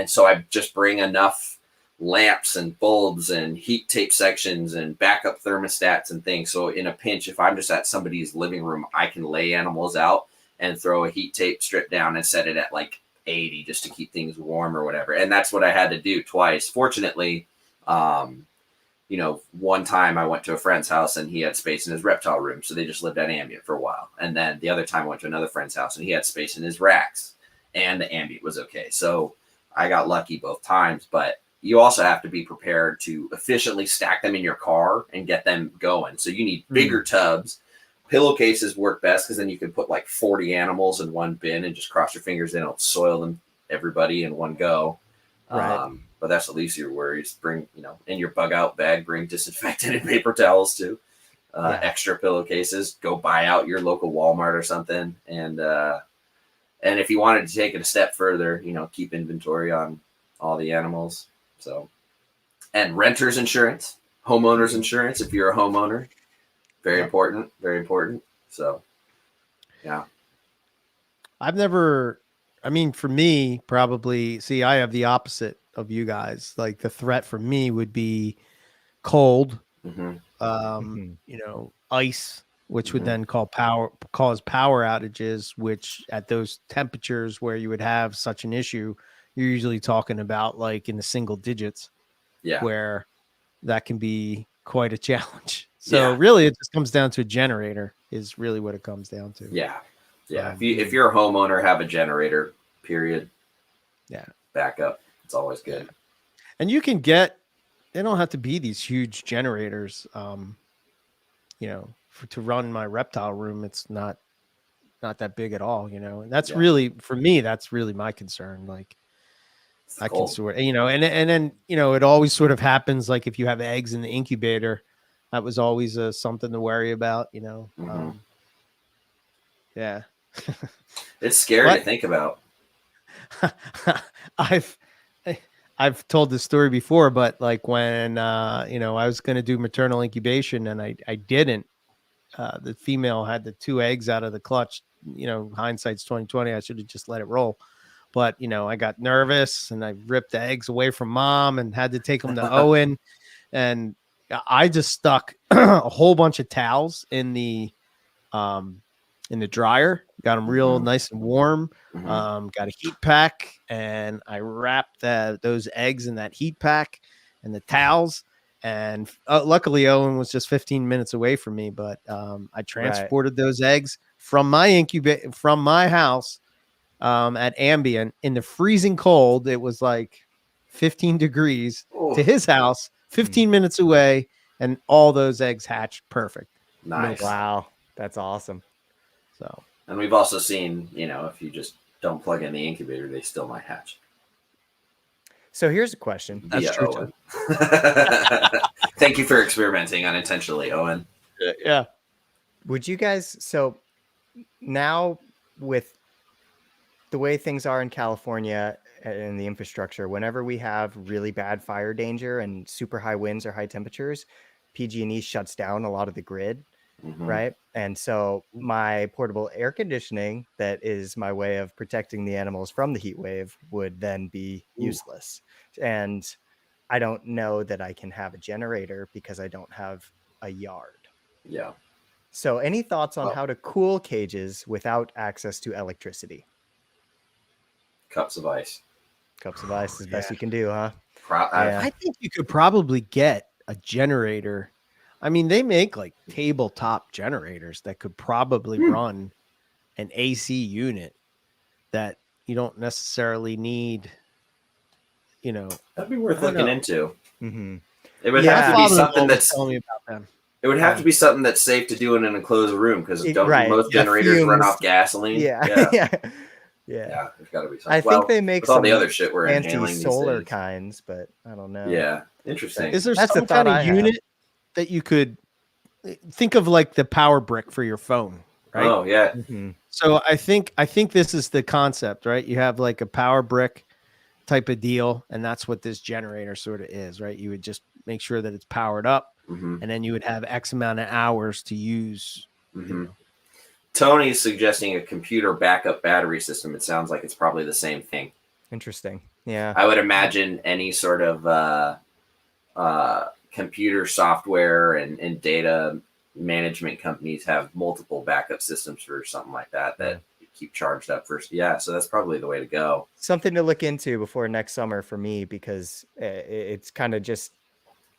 so I just bring enough lamps and bulbs and heat tape sections and backup thermostats and things. So in a pinch, if I'm just at somebody's living room, I can lay animals out and throw a heat tape strip down and set it at 80 just to keep things warm or whatever. And that's what I had to do twice. Fortunately, one time I went to a friend's house and he had space in his reptile room. So they just lived at ambient for a while. And then the other time I went to another friend's house and he had space in his racks and the ambient was okay. So I got lucky both times, but you also have to be prepared to efficiently stack them in your car and get them going. So you need bigger tubs. Pillowcases work best because then you can put 40 animals in one bin and just cross your fingers. They don't soil them, everybody in one go. Right. But that's the least of your worries. Bring, in your bug out bag, bring disinfectant and paper towels too. Extra pillowcases. Go buy out your local Walmart or something. And if you wanted to take it a step further, keep inventory on all the animals. So, and renter's insurance, homeowner's insurance if you're a homeowner. Very important. Very important. So, yeah. for me, probably, I have the opposite of you guys. The threat for me would be cold, ice, which would then cause power outages, which at those temperatures where you would have such an issue, you're usually talking about like in the single digits, where that can be quite a challenge. So really it just comes down to a generator is really what it comes down to. Yeah. If you're a homeowner, have a generator, period. Backup. It's always good. And you can get, they don't have to be these huge generators. You know, to run my reptile room, it's not that big at all, you know. And that's really, for me, that's really my concern. Like I can sort of, you know, and then, you know, it always sort of happens. Like if you have eggs in the incubator, that was always something to worry about, you know. It's scary to think about. I've told this story before, but like when, you know, I was going to do maternal incubation and I didn't, the female had the 2 eggs out of the clutch, you know, hindsight's 2020. I should have just let it roll. But, you know, I got nervous and I ripped the eggs away from mom and had to take them to Owen. And I just stuck a whole bunch of towels in the dryer, got them real nice and warm, got a heat pack, and I wrapped those eggs in that heat pack and the towels. And luckily Owen was just 15 minutes away from me, but I transported those eggs from my house at ambient in the freezing cold. It was like 15 degrees to his house, 15 minutes away, and all those eggs hatched perfect. Nice. Wow. That's awesome. So, and we've also seen, you know, if you just don't plug in the incubator, they still might hatch. So here's a question. That's true, Owen. Thank you for experimenting unintentionally, Owen. Yeah. Would you guys, so now with the way things are in California and the infrastructure, whenever we have really bad fire danger and super high winds or high temperatures, PG&E shuts down a lot of the grid, right? And so my portable air conditioning, that is my way of protecting the animals from the heat wave, would then be useless. And I don't know that I can have a generator because I don't have a yard. Yeah. So any thoughts on how to cool cages without access to electricity? Cups of ice. Cups of ice is best you can do, huh? I think you could probably get a generator. I mean, they make like tabletop generators that could probably run an AC unit that you don't necessarily need, you know. That'd be worth looking into. Mm-hmm. It would have to be something that's. Tell me about them. It would have to be something that's safe to do in an enclosed room, because most generators run off gasoline. Yeah. There's got to be something. I think they make some all the other shit we're inhaling anti-solar kinds, but I don't know. Yeah, interesting. Is there some kind of unit that you could think of, like the power brick for your phone, right? Oh yeah. So I think this is the concept, right? You have like a power brick type of deal, and that's what this generator sort of is, right? You would just make sure that it's powered up, and then you would have X amount of hours to use. You know. Tony's suggesting a computer backup battery system. It sounds like it's probably the same thing. Interesting. Yeah. I would imagine any sort of computer software and data management companies have multiple backup systems for something like that keep charged up first. Yeah, so that's probably the way to go. Something to look into before next summer for me, because it's kind of just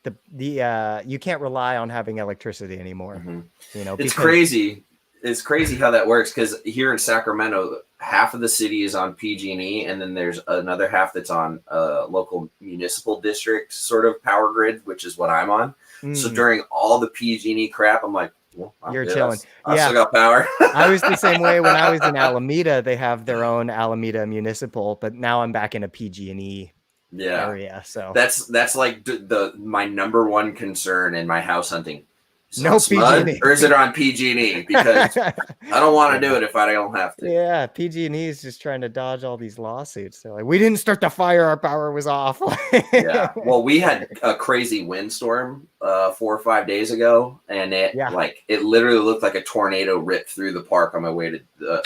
the you can't rely on having electricity anymore. You know, it's crazy. It's crazy how that works, because here in Sacramento, half of the city is on PG&E, and then there's another half that's on a local municipal district sort of power grid, which is what I'm on. So during all the PG&E crap, I'm like, well, you're chilling. I still got power. I was the same way when I was in Alameda. They have their own Alameda Municipal, but now I'm back in a PG&E area. So that's like my number one concern in my house hunting. No PG&E, or is it on PG&E? Because I don't want to do it if I don't have to. Yeah, PG&E is just trying to dodge all these lawsuits. They're like, we didn't start the fire; our power was off. Yeah, well, we had a crazy windstorm 4 or 5 days ago, and it literally looked like a tornado ripped through the park on my way to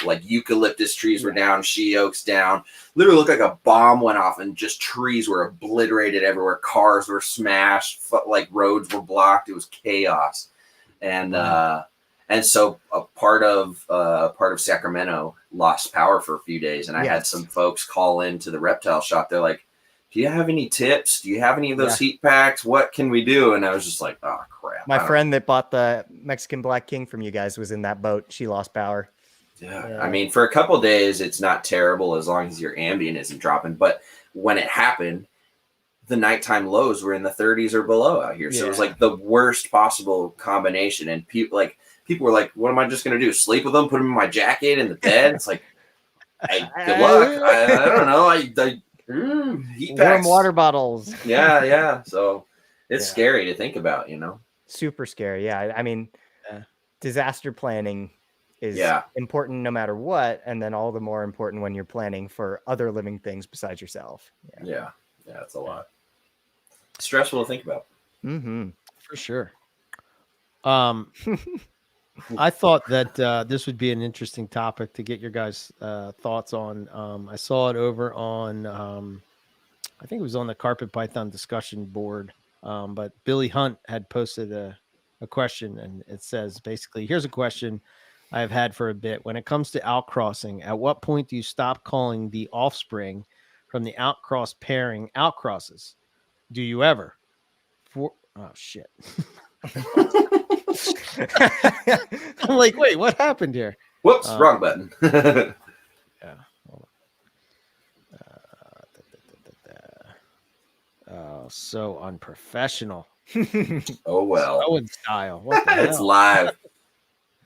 like eucalyptus trees were down, she oaks down. Literally looked like a bomb went off, and just trees were obliterated everywhere. Cars were smashed, like roads were blocked. It was chaos. And And so a part of Sacramento lost power for a few days, and I had some folks call into the reptile shop. They're like, "Do you have any tips? Do you have any of those heat packs? What can we do?" And I was just like, "Oh crap!" My friend that bought the Mexican Black King from you guys was in that boat. She lost power. Yeah, I mean, for a couple of days, it's not terrible as long as your ambient isn't dropping. But when it happened, the nighttime lows were in the 30s or below out here, so it was like the worst possible combination. And people were like, "What am I just going to do? Sleep with them? Put them in my jacket in the bed?" It's like, hey, good luck. I don't know. Heat packs. Warm water bottles. Yeah. So it's scary to think about, you know. Super scary. Yeah. I mean, disaster planning is important no matter what, and then all the more important when you're planning for other living things besides yourself. Yeah, it's a lot. Stressful to think about. Mm-hmm. For sure. I thought that this would be an interesting topic to get your guys' thoughts on. I saw it over on, I think it was on the Carpet Python discussion board, but Billy Hunt had posted a question, and it says basically, here's a question I've had for a bit. When it comes to outcrossing, at what point do you stop calling the offspring from the outcross pairing outcrosses? Do you ever? Oh, shit. I'm like, wait, what happened here? Whoops, wrong button. Oh, so unprofessional. Oh well. So in style. What the It's hell? live.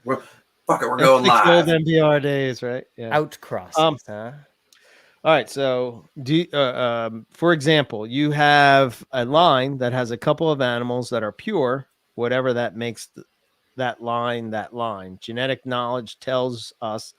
We're going live. Old NPR days, right? Yeah. Outcrossings, huh? All right. So, for example, you have a line that has a couple of animals that are pure, whatever that makes that line. Genetic knowledge tells us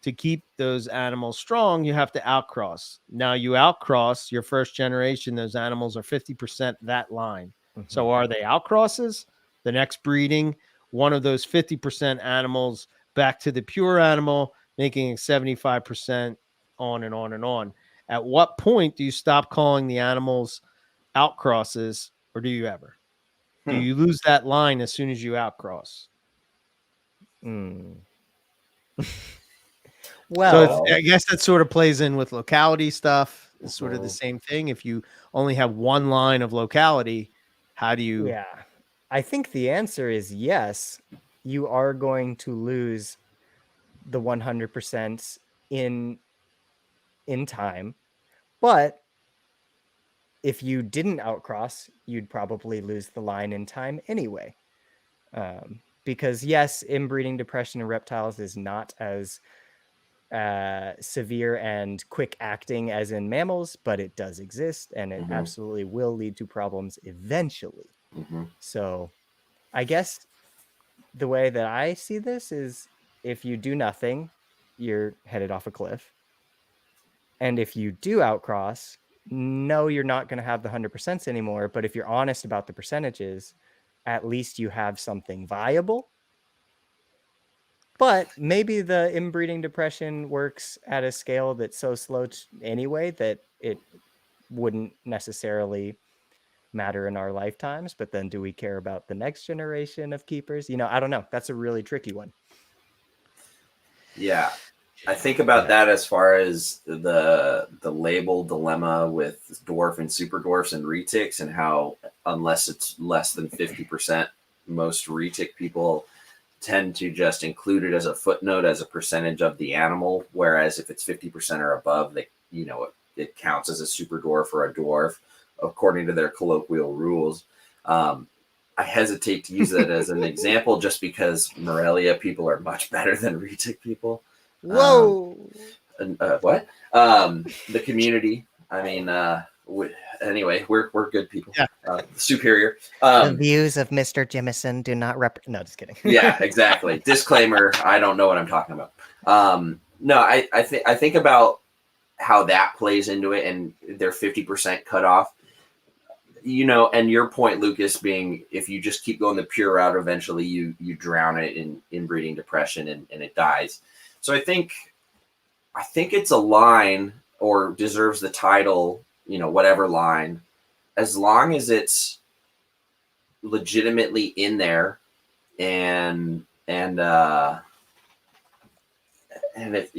to keep those animals strong, you have to outcross. Now you outcross your first generation, those animals are 50% that line. Mm-hmm. So are they outcrosses? The next breeding, one of those 50% animals back to the pure animal, making 75%, on and on and on. At what point do you stop calling the animals outcrosses, or do you ever? Do you lose that line as soon as you outcross? Well, so I guess that sort of plays in with locality stuff. It's sort of the same thing. If you only have one line of locality, how do you? Yeah, I think the answer is yes. You are going to lose the 100% in time, but if you didn't outcross, you'd probably lose the line in time anyway. Because yes, inbreeding depression in reptiles is not as severe and quick acting as in mammals, but it does exist, and it absolutely will lead to problems eventually. So I guess the way that I see this is, if you do nothing, you're headed off a cliff. And if you do outcross, no, you're not going to have the 100% anymore. But if you're honest about the percentages, at least you have something viable. But maybe the inbreeding depression works at a scale that's so slow anyway that it wouldn't necessarily matter in our lifetimes. But then do we care about the next generation of keepers? I don't know. That's a really tricky one. Yeah. I think about that as far as the label dilemma with dwarf and super dwarfs and retics, and how unless it's less than 50%, most retic people tend to just include it as a footnote, as a percentage of the animal. Whereas if it's 50% or above, it counts as a super dwarf or a dwarf according to their colloquial rules. I hesitate to use that as an example just because Morelia people are much better than retic people. Whoa. What? The community. I mean, anyway, we're good people. Yeah. Superior. The views of Mr. Jimison do not No, just kidding. Yeah, exactly. Disclaimer. I don't know what I'm talking about. No, I think about how that plays into it, and their 50% cutoff. And your point, Lucas, being if you just keep going the pure route, eventually you drown it in inbreeding depression and it dies. So I think it's a line, or deserves the title, whatever line, as long as it's legitimately in there and and if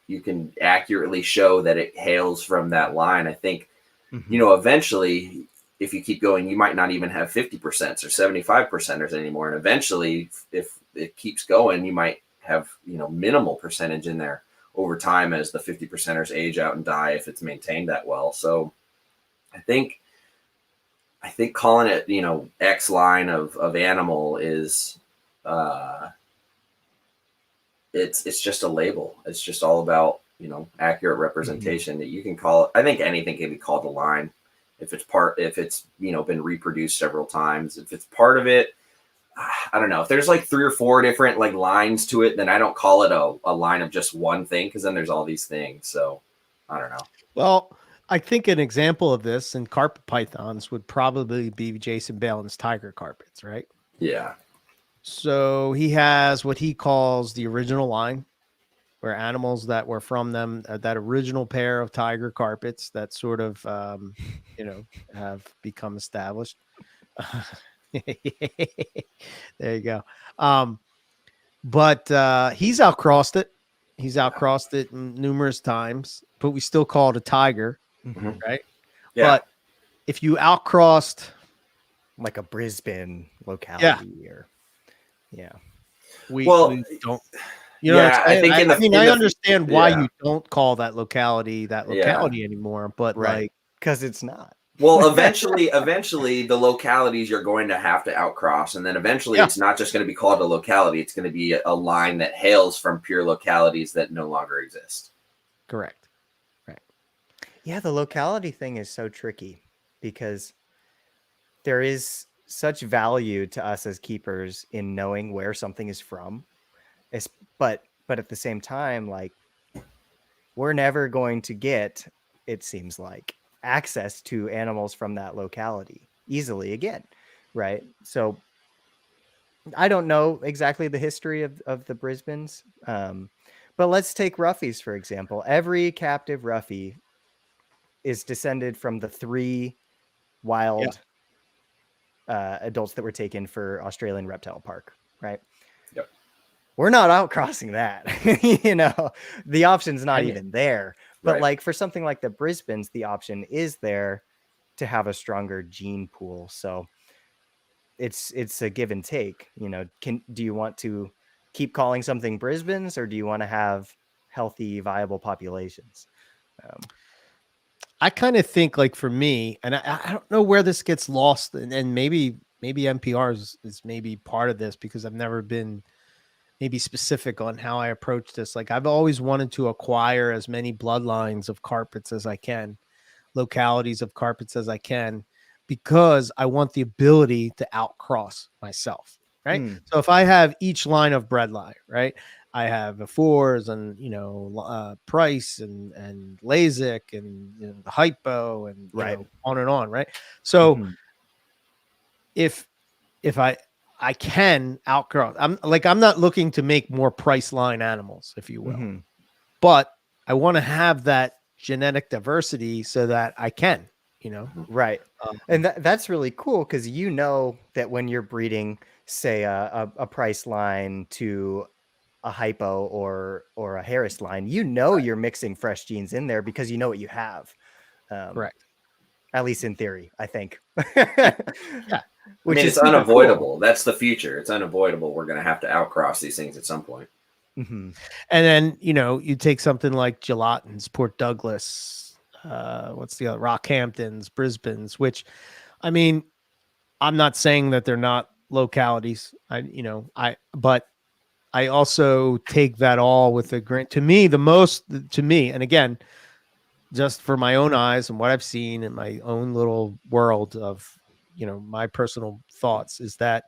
you can accurately show that it hails from that line. I think eventually, if you keep going, you might not even have 50% or 75%ers anymore, and eventually, if it keeps going, you might have minimal percentage in there over time as the 50%ers age out and die if it's maintained that well. So I think calling it X line of animal is it's just a label. It's just all about accurate representation. That you can call it. I think anything can be called a line if it's been reproduced several times. If it's part of it, I don't know. If there's like 3 or 4 different like lines to it, then I don't call it a line of just one thing, because then there's all these things. So I don't know. Well, I think an example of this in carpet pythons would probably be Jason Balin's tiger carpets, right? Yeah. So he has what he calls the original line, where animals that were from them, that original pair of tiger carpets that sort of, have become established. There you go. But he's outcrossed it. He's outcrossed it numerous times, but we still call it a tiger, right? Yeah. But if you outcrossed like a Brisbane locality, we don't. I understand why you don't call that locality anymore, but because it's not. Well, eventually the localities you're going to have to outcross, and then eventually it's not just going to be called a locality. It's going to be a line that hails from pure localities that no longer exist. Correct. Right. Yeah, the locality thing is so tricky because there is such value to us as keepers in knowing where something is from. But at the same time, like, we're never going to get, it seems like, access to animals from that locality easily again, right? So I don't know exactly the history of the Brisbanes, but let's take roughies, for example. Every captive roughie is descended from the 3 wild adults that were taken for Australian Reptile Park, right? Yep. We're not outcrossing that. The option's not even there. But like for something like the Brisbanes, the option is there to have a stronger gene pool. So it's a give and take. Do you want to keep calling something Brisbanes, or do you want to have healthy, viable populations? I kind of think, like, for me, and I don't know where this gets lost, and maybe NPR is maybe part of this, because I've never been maybe specific on how I approach this. Like, I've always wanted to acquire as many bloodlines of carpets as I can, localities of carpets as I can, because I want the ability to outcross myself, right? So if I have each line of breadline, right, I have a Fours and Price and Lasik and the Hypo and on and on, right? So if I can outgrow. I'm not looking to make more price line animals, if you will, but I want to have that genetic diversity so that I can, right. And that's really cool, because that when you're breeding, say a Price line to a Hypo or a Harris line, you're mixing fresh genes in there because you know what you have. Correct. At least in theory, I think. Yeah. It's unavoidable. Cool. That's the future. It's unavoidable. We're going to have to outcross these things at some point. And then, you take something like Gelatins, Port Douglas, what's the other, Rockhamptons, Brisbanes, which, I'm not saying that they're not localities. But I also take that all with a grain. To me, and again, just for my own eyes and what I've seen in my own little world of, my personal thoughts, is that,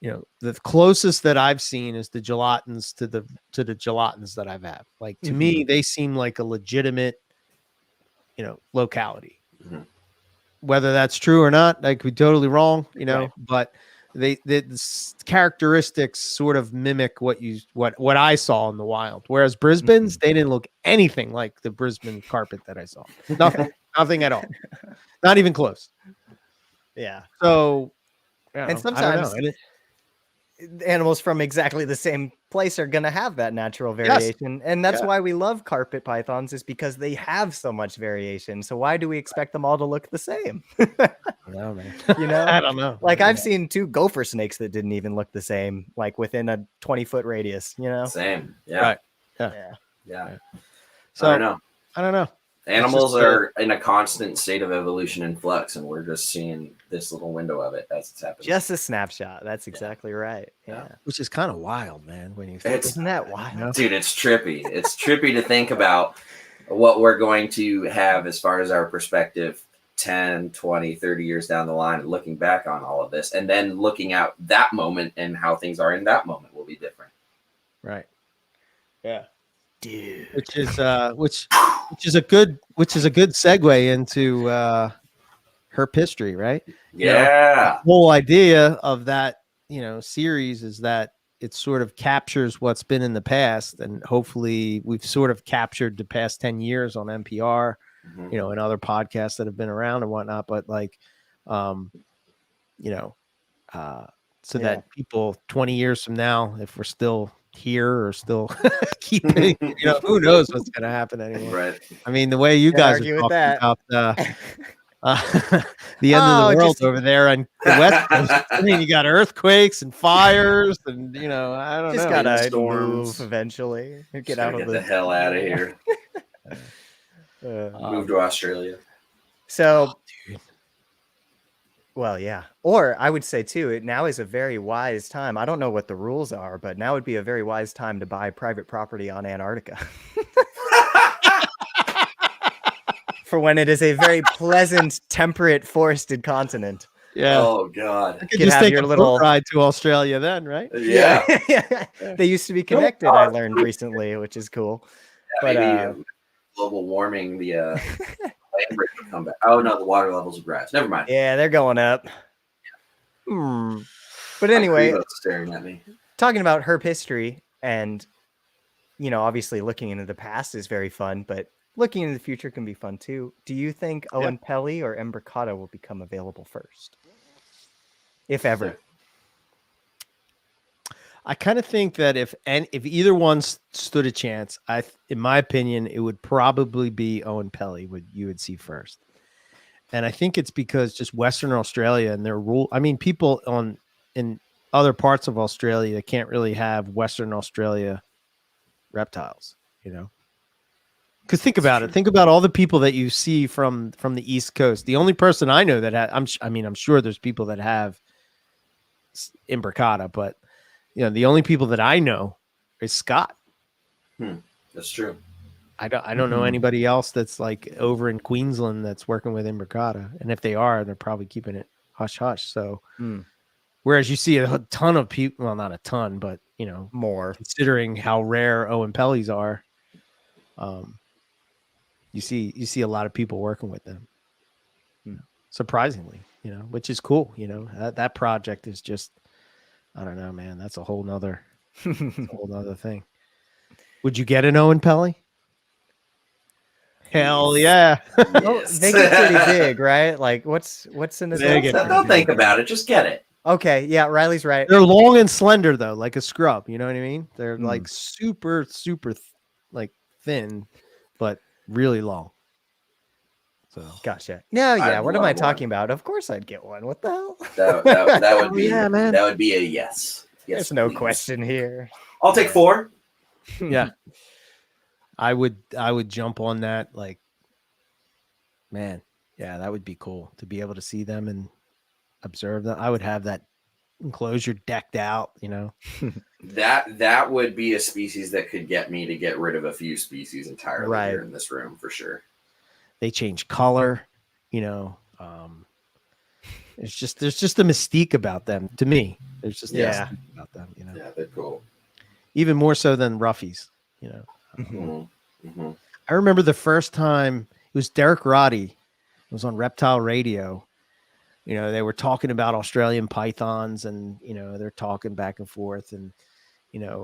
the closest that I've seen is the Gelatins to the Gelatins that I've had. Like, to me, they seem like a legitimate, locality. Whether that's true or not, I could be totally wrong, but the characteristics sort of mimic what I saw in the wild. Whereas Brisbane's, they didn't look anything like the Brisbane carpet that I saw. Nothing at all. Not even close. Yeah. So, and sometimes animals from exactly the same place are going to have that natural variation. And that's why we love carpet pythons, is because they have so much variation. So why do we expect them all to look the same? I don't know, man. You know, I don't know. Like I've seen 2 gopher snakes that didn't even look the same, like within a 20-foot radius, you know? Same. Yeah. Right. Yeah. So I don't know. Animals are in a constant state of evolution and flux, and we're just seeing this little window of it as it's happening. Just a snapshot. That's exactly right. Yeah. Which is kind of wild, man. When you think isn't that wild? Dude, it's trippy. It's trippy to think about what we're going to have as far as our perspective 10, 20, 30 years down the line, and looking back on all of this, and then looking out that moment and how things are in that moment will be different. Right. Yeah. Dude. Which is a good segue into Herp history, right? Yeah. The whole idea of that, series is that it sort of captures what's been in the past, and hopefully we've sort of captured the past 10 years on NPR, and other podcasts that have been around and whatnot. But so that people 20 years from now, if we're still here or still keeping, who knows what's going to happen anymore. Right. I mean, the way you guys are talking about the end of the world over there on the West Coast. I mean, you got earthquakes and fires, and I don't know. Just gotta move eventually. Get the hell out of here. Move to Australia. So, well, yeah. Or I would say too, now is a very wise time. I don't know what the rules are, but now would be a very wise time to buy private property on Antarctica. For when it is a very pleasant, temperate, forested continent. Yeah. Oh God. I could just take a little ride to Australia then, right? Yeah. They used to be connected, I learned recently, which is cool. Yeah, but global warming, the land bridge will come back. Oh no, the water levels will rise. Never mind. Yeah, they're going up. But anyway, staring at me. Talking about herp history, and obviously looking into the past is very fun, but looking into the future can be fun too. Do you think Owen Pelly or Imbricata will become available first, if ever? I kind of think that if either one stood a chance, in my opinion, it would probably be Owen Pelly you would see first. And I think it's because just Western Australia and their rule. I mean, people in other parts of Australia can't really have Western Australia reptiles, Because think about it. Think about all the people that you see from the East Coast. The only person I know that I'm sure there's people that have Imbricata, but the only people that I know is Scott. That's true. I don't know anybody else that's like over in Queensland that's working with Imbricata, and if they are, they're probably keeping it hush hush. So, whereas you see a ton of people, well, not a ton, but more considering how rare Owen Pellies are. You see a lot of people working with them, surprisingly, which is cool. That project is just, I don't know, man. That's a whole nother thing. Would you get an Owen Pelly? Hell yeah! They get pretty big, right? Like what's in this? Don't think about it. Just get it. Okay, yeah, Riley's right. They're long and slender though, like a scrub. You know what I mean? They're like super like thin, but really long. So gotcha. No, yeah. What am I talking about? Of course, I'd get one. What the hell? That would be man. That would be a yes. There's no question here. I'll take 4. Yeah, I would jump on that. Like, man, yeah, that would be cool to be able to see them and observe them. I would have that enclosure decked out. That would be a species that could get me to get rid of a few species entirely here in this room for sure. They change color, there's just a mystique about them to me. There's just mystique about them, Yeah, they're cool. Even more so than roughies, I remember the first time it was Derek Roddy. It was on Reptile Radio. They were talking about Australian pythons, and they're talking back and forth, and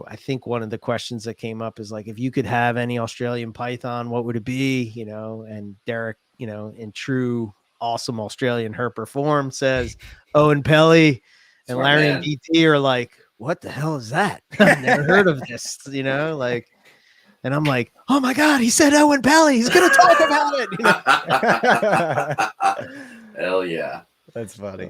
I think one of the questions that came up is like, if you could have any Australian python, what would it be? And Derek, in true awesome Australian herper form says Owen Pelly, and Larry and DT are like, what the hell is that? I've never heard of this, you know, like, and I'm like, oh my God, he said Owen Pelly. He's going to talk about it. You know? Hell yeah. That's funny.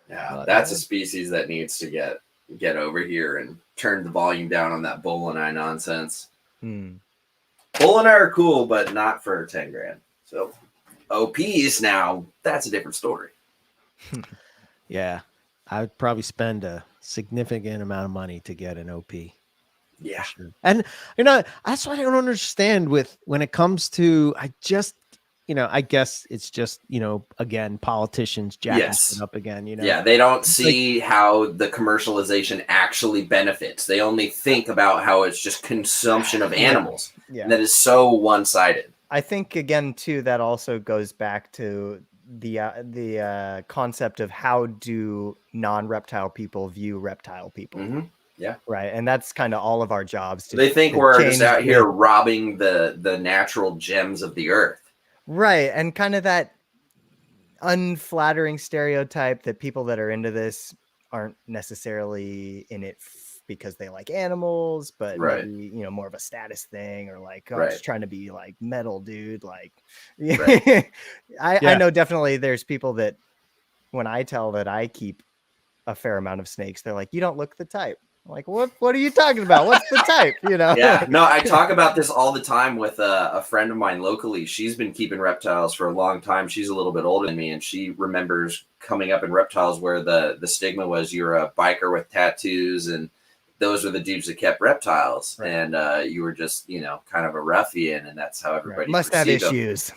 Yeah, that's a species that needs to get over here and turn the volume down on that bull and I nonsense. Bull and I are cool, but not for 10 grand. So OPs now, that's a different story. Yeah, I would probably spend a significant amount of money to get an OP. Yeah. Sure. And you know, that's what I don't understand with when it comes to, I guess it's just, you know, again, politicians jacking it up again, you know. Yeah, they don't see how the commercialization actually benefits. They only think about how it's just consumption of animals. Yeah. And that is so one-sided. I think again too, that also goes back to the concept of how do non-reptile people view reptile people. Yeah. Right. And that's kind of all of our jobs. They think we're just out here robbing the natural gems of the earth. Right. And kind of that unflattering stereotype that people that are into this aren't necessarily in it because they like animals, but maybe, you know, more of a status thing, or like, I'm just trying to be like metal, dude. Like, I know definitely there's people that when I tell that I keep a fair amount of snakes, they're like, you don't look the type. I'm like, what are you talking about? What's the type? You know? Yeah, no, I talk about this all the time with a friend of mine locally. She's been keeping reptiles for a long time. She's a little bit older than me, and she remembers coming up in reptiles where the stigma was you're a biker with tattoos, and those were the dudes that kept reptiles, and you were just, you know, kind of a ruffian, and that's how everybody must have issues.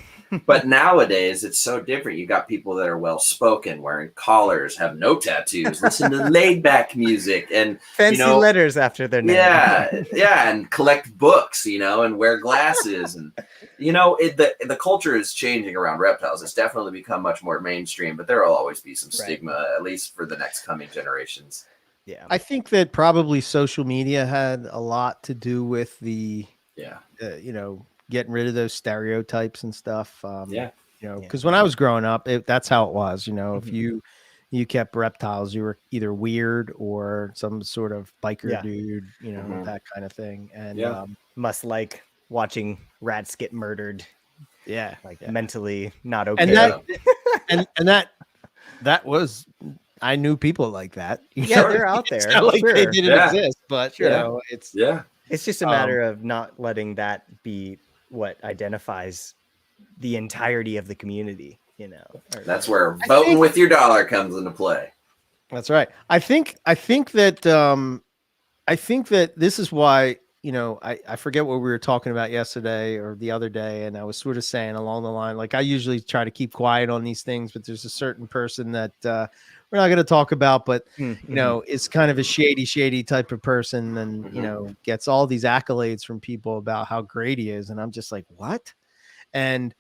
But nowadays it's so different. You got people that are well spoken, wearing collars, have no tattoos, listen to laid back music, and fancy letters after their name. Yeah, and collect books, you know, and wear glasses, and you know, the culture is changing around reptiles. It's definitely become much more mainstream, but there will always be some stigma, at least for the next coming generations. Yeah, I think that probably social media had a lot to do with the you know, getting rid of those stereotypes and stuff. You know, because when I was growing up, that's how it was. You know, if you kept reptiles, you were either weird or some sort of biker dude. You know, that kind of thing. And must like watching rats get murdered. Yeah, like mentally not okay. And that that was. I knew people like that. They're out there. It's not like they didn't exist, but you know, it's it's just a matter of not letting that be what identifies the entirety of the community. You know, that's where voting with your dollar comes into play. That's right. I think that this is why, you know, I forget what we were talking about yesterday or the other day, and I was sort of saying along the line, like I usually try to keep quiet on these things, but there's a certain person that we're not going to talk about, but you know, is kind of a shady type of person, and you know, gets all these accolades from people about how great he is, and I'm just like, what? And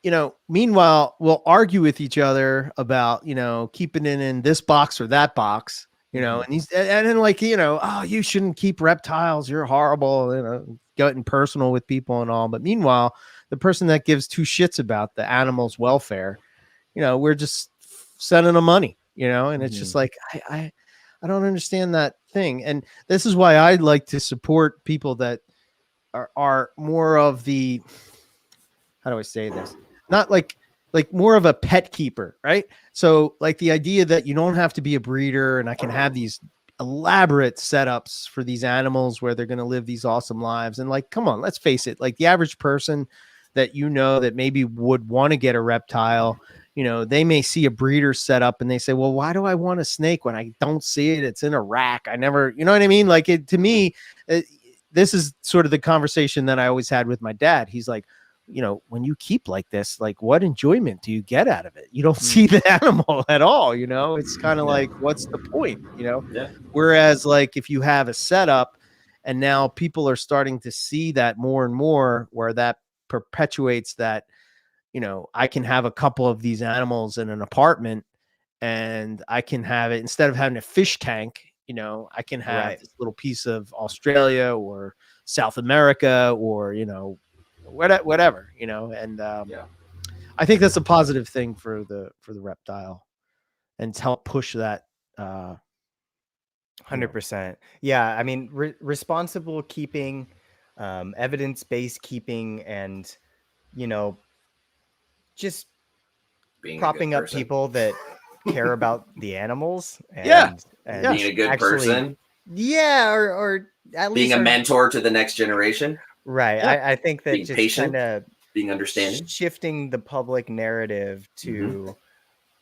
you know, meanwhile, we'll argue with each other about, you know, keeping it in this box or that box, you know, and then like, you know, oh, you shouldn't keep reptiles, you're horrible, you know, getting personal with people and all. But meanwhile, the person that gives two shits about the animal's welfare, you know, we're just sending them money, you know, and it's just like, I don't understand that thing. And this is why I like to support people that are more of the, how do I say this? Not like more of a pet keeper, right? So like the idea that you don't have to be a breeder, and I can have these elaborate setups for these animals where they're going to live these awesome lives. And like, come on, let's face it, like the average person that, you know, that maybe would want to get a reptile, you know, they may see a breeder set up and they say, well, why do I want a snake when I don't see it? It's in a rack. I never, you know what I mean? Like to me, this is sort of the conversation that I always had with my dad. He's like, you know, when you keep like this, like what enjoyment do you get out of it? You don't see the animal at all. You know, it's kind of like, what's the point, you know? Whereas like, if you have a setup and now people are starting to see that more and more, where that perpetuates that, you know, I can have a couple of these animals in an apartment, and I can have it, instead of having a fish tank, you know, I can have this little piece of Australia or South America, or, you know, whatever, you know. And I think that's a positive thing for the reptile, and to help push that 100%. Yeah, I mean, responsible keeping, evidence-based keeping, and just Being propping a good up person. people that care about the animals Yeah. and Being a good person. Yeah, or at least being a mentor to the next generation. Right. Yeah. I think that Being just patient, kind of being understanding, shifting the public narrative to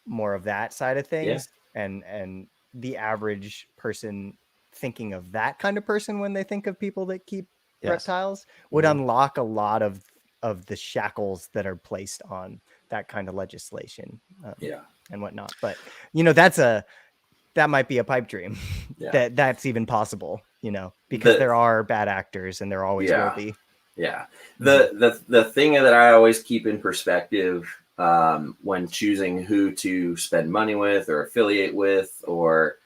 more of that side of things, and the average person thinking of that kind of person when they think of people that keep reptiles would unlock a lot of the shackles that are placed on that kind of legislation and whatnot. But that might be a pipe dream that's even possible, because there are bad actors and there always will be. Yeah. The thing that I always keep in perspective when choosing who to spend money with or affiliate with or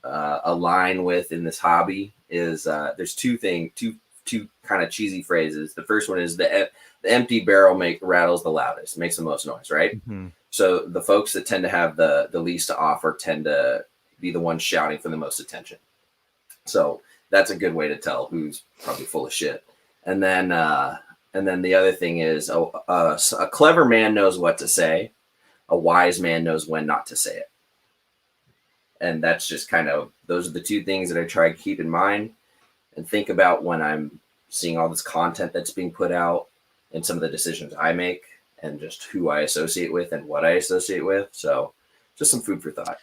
align with in this hobby is there's two kind of cheesy phrases. The first one is the empty barrel rattles the loudest, makes the most noise, right? So the folks that tend to have the least to offer tend to be the ones shouting for the most attention. So that's a good way to tell who's probably full of shit. And then the other thing is a clever man knows what to say. A wise man knows when not to say it. And that's just kind of, those are the two things that I try to keep in mind and think about when I'm seeing all this content that's being put out and some of the decisions I make and just who I associate with and what I associate with. So just some food for thought.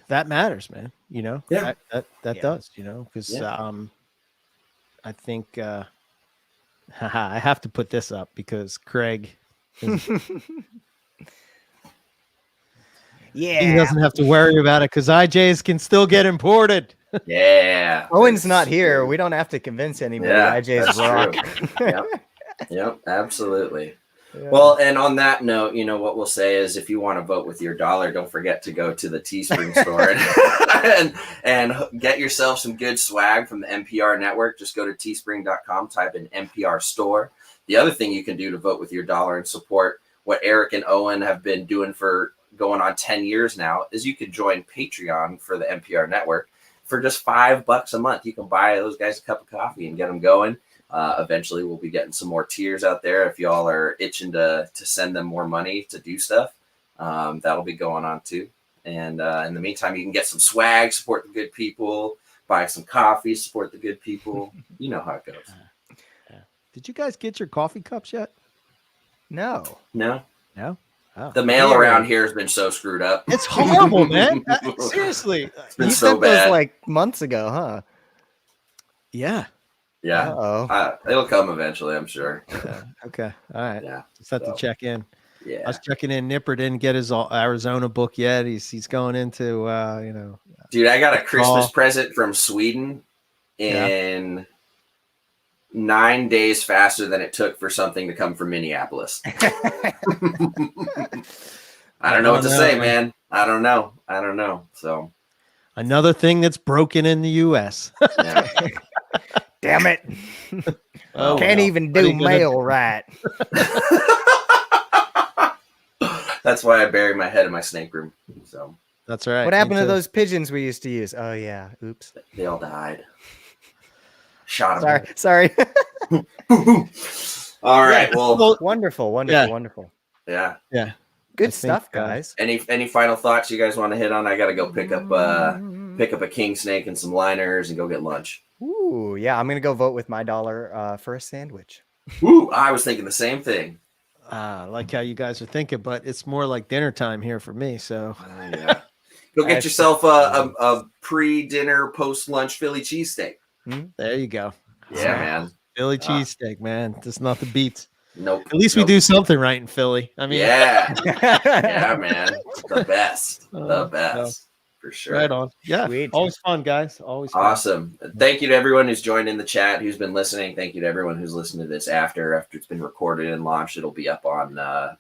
That matters, man. Yeah. That does, because I think I have to put this up because Craig he doesn't have to worry about it because IJs can still get imported. Yeah. Owen's not here. We don't have to convince anybody. IJ's rock. Yep, absolutely. Yeah. Well, and on that note, what we'll say is if you want to vote with your dollar, don't forget to go to the Teespring store and get yourself some good swag from the NPR network. Just go to teespring.com, type in NPR store. The other thing you can do to vote with your dollar and support what Eric and Owen have been doing for going on 10 years now is you could join Patreon for the NPR network for just $5 a month. You can buy those guys a cup of coffee and get them going. Eventually we'll be getting some more tiers out there. If y'all are itching to send them more money to do stuff, that'll be going on too. And in the meantime, you can get some swag, support the good people, buy some coffee, support the good people. You know how it goes. Did you guys get your coffee cups yet? No. Oh, the mail around here has been so screwed up. It's horrible, man. Seriously. It's been so bad. Those like months ago, huh? Yeah. Yeah. It'll come eventually, I'm sure. Okay. All right. Yeah. Just have to check in. Yeah. I was checking in. Nipper didn't get his Arizona book yet. He's going into Dude, I got a Christmas present from Sweden in 9 days faster than it took for something to come from Minneapolis. I don't know what to say, man. I don't know. So another thing that's broken in the US. Yeah. Damn it. Can't even do mail right. That's why I bury my head in my snake room. So that's right. What happened to those pigeons we used to use? Oh yeah. Oops. They all died. Shot them. Sorry. All right. Well, wonderful. Yeah. Good stuff, guys. Any final thoughts you guys want to hit on? I got to go pick up a king snake and some liners and go get lunch. Ooh, yeah. I'm gonna go vote with my dollar for a sandwich. Ooh, I was thinking the same thing. I like how you guys are thinking, but it's more like dinner time here for me. So yeah, go get yourself a pre-dinner, post-lunch Philly cheesesteak. There you go. Yeah, man. Philly cheesesteak, man. Just nothing beats. Nope. At least we do something right in Philly. I mean, yeah, man. The best. For sure. Right on. Yeah. Sweet. Always fun, guys. Always fun. Awesome. Thank you to everyone who's joined in the chat, who's been listening. Thank you to everyone who's listened to this after it's been recorded and launched. It'll be up on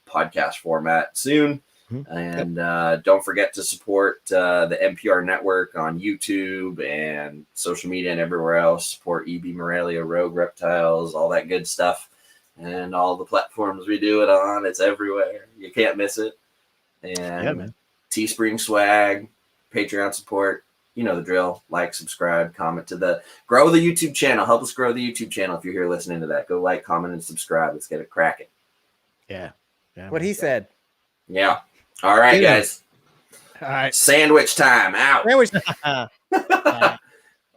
podcast format soon. And don't forget to support the NPR network on YouTube and social media and everywhere else. Support EB Morelia, Rogue Reptiles, all that good stuff. And all the platforms we do it on. It's everywhere. You can't miss it. And Teespring swag, Patreon support. you know the drill. Like, subscribe, comment grow the YouTube channel. Help us grow the YouTube channel. If you're here listening to that, go like, comment, and subscribe. Let's get it cracking. Yeah. What he said. Yeah. All right, guys. All right. Sandwich time out. Sandwich.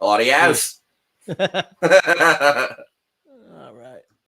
Adios.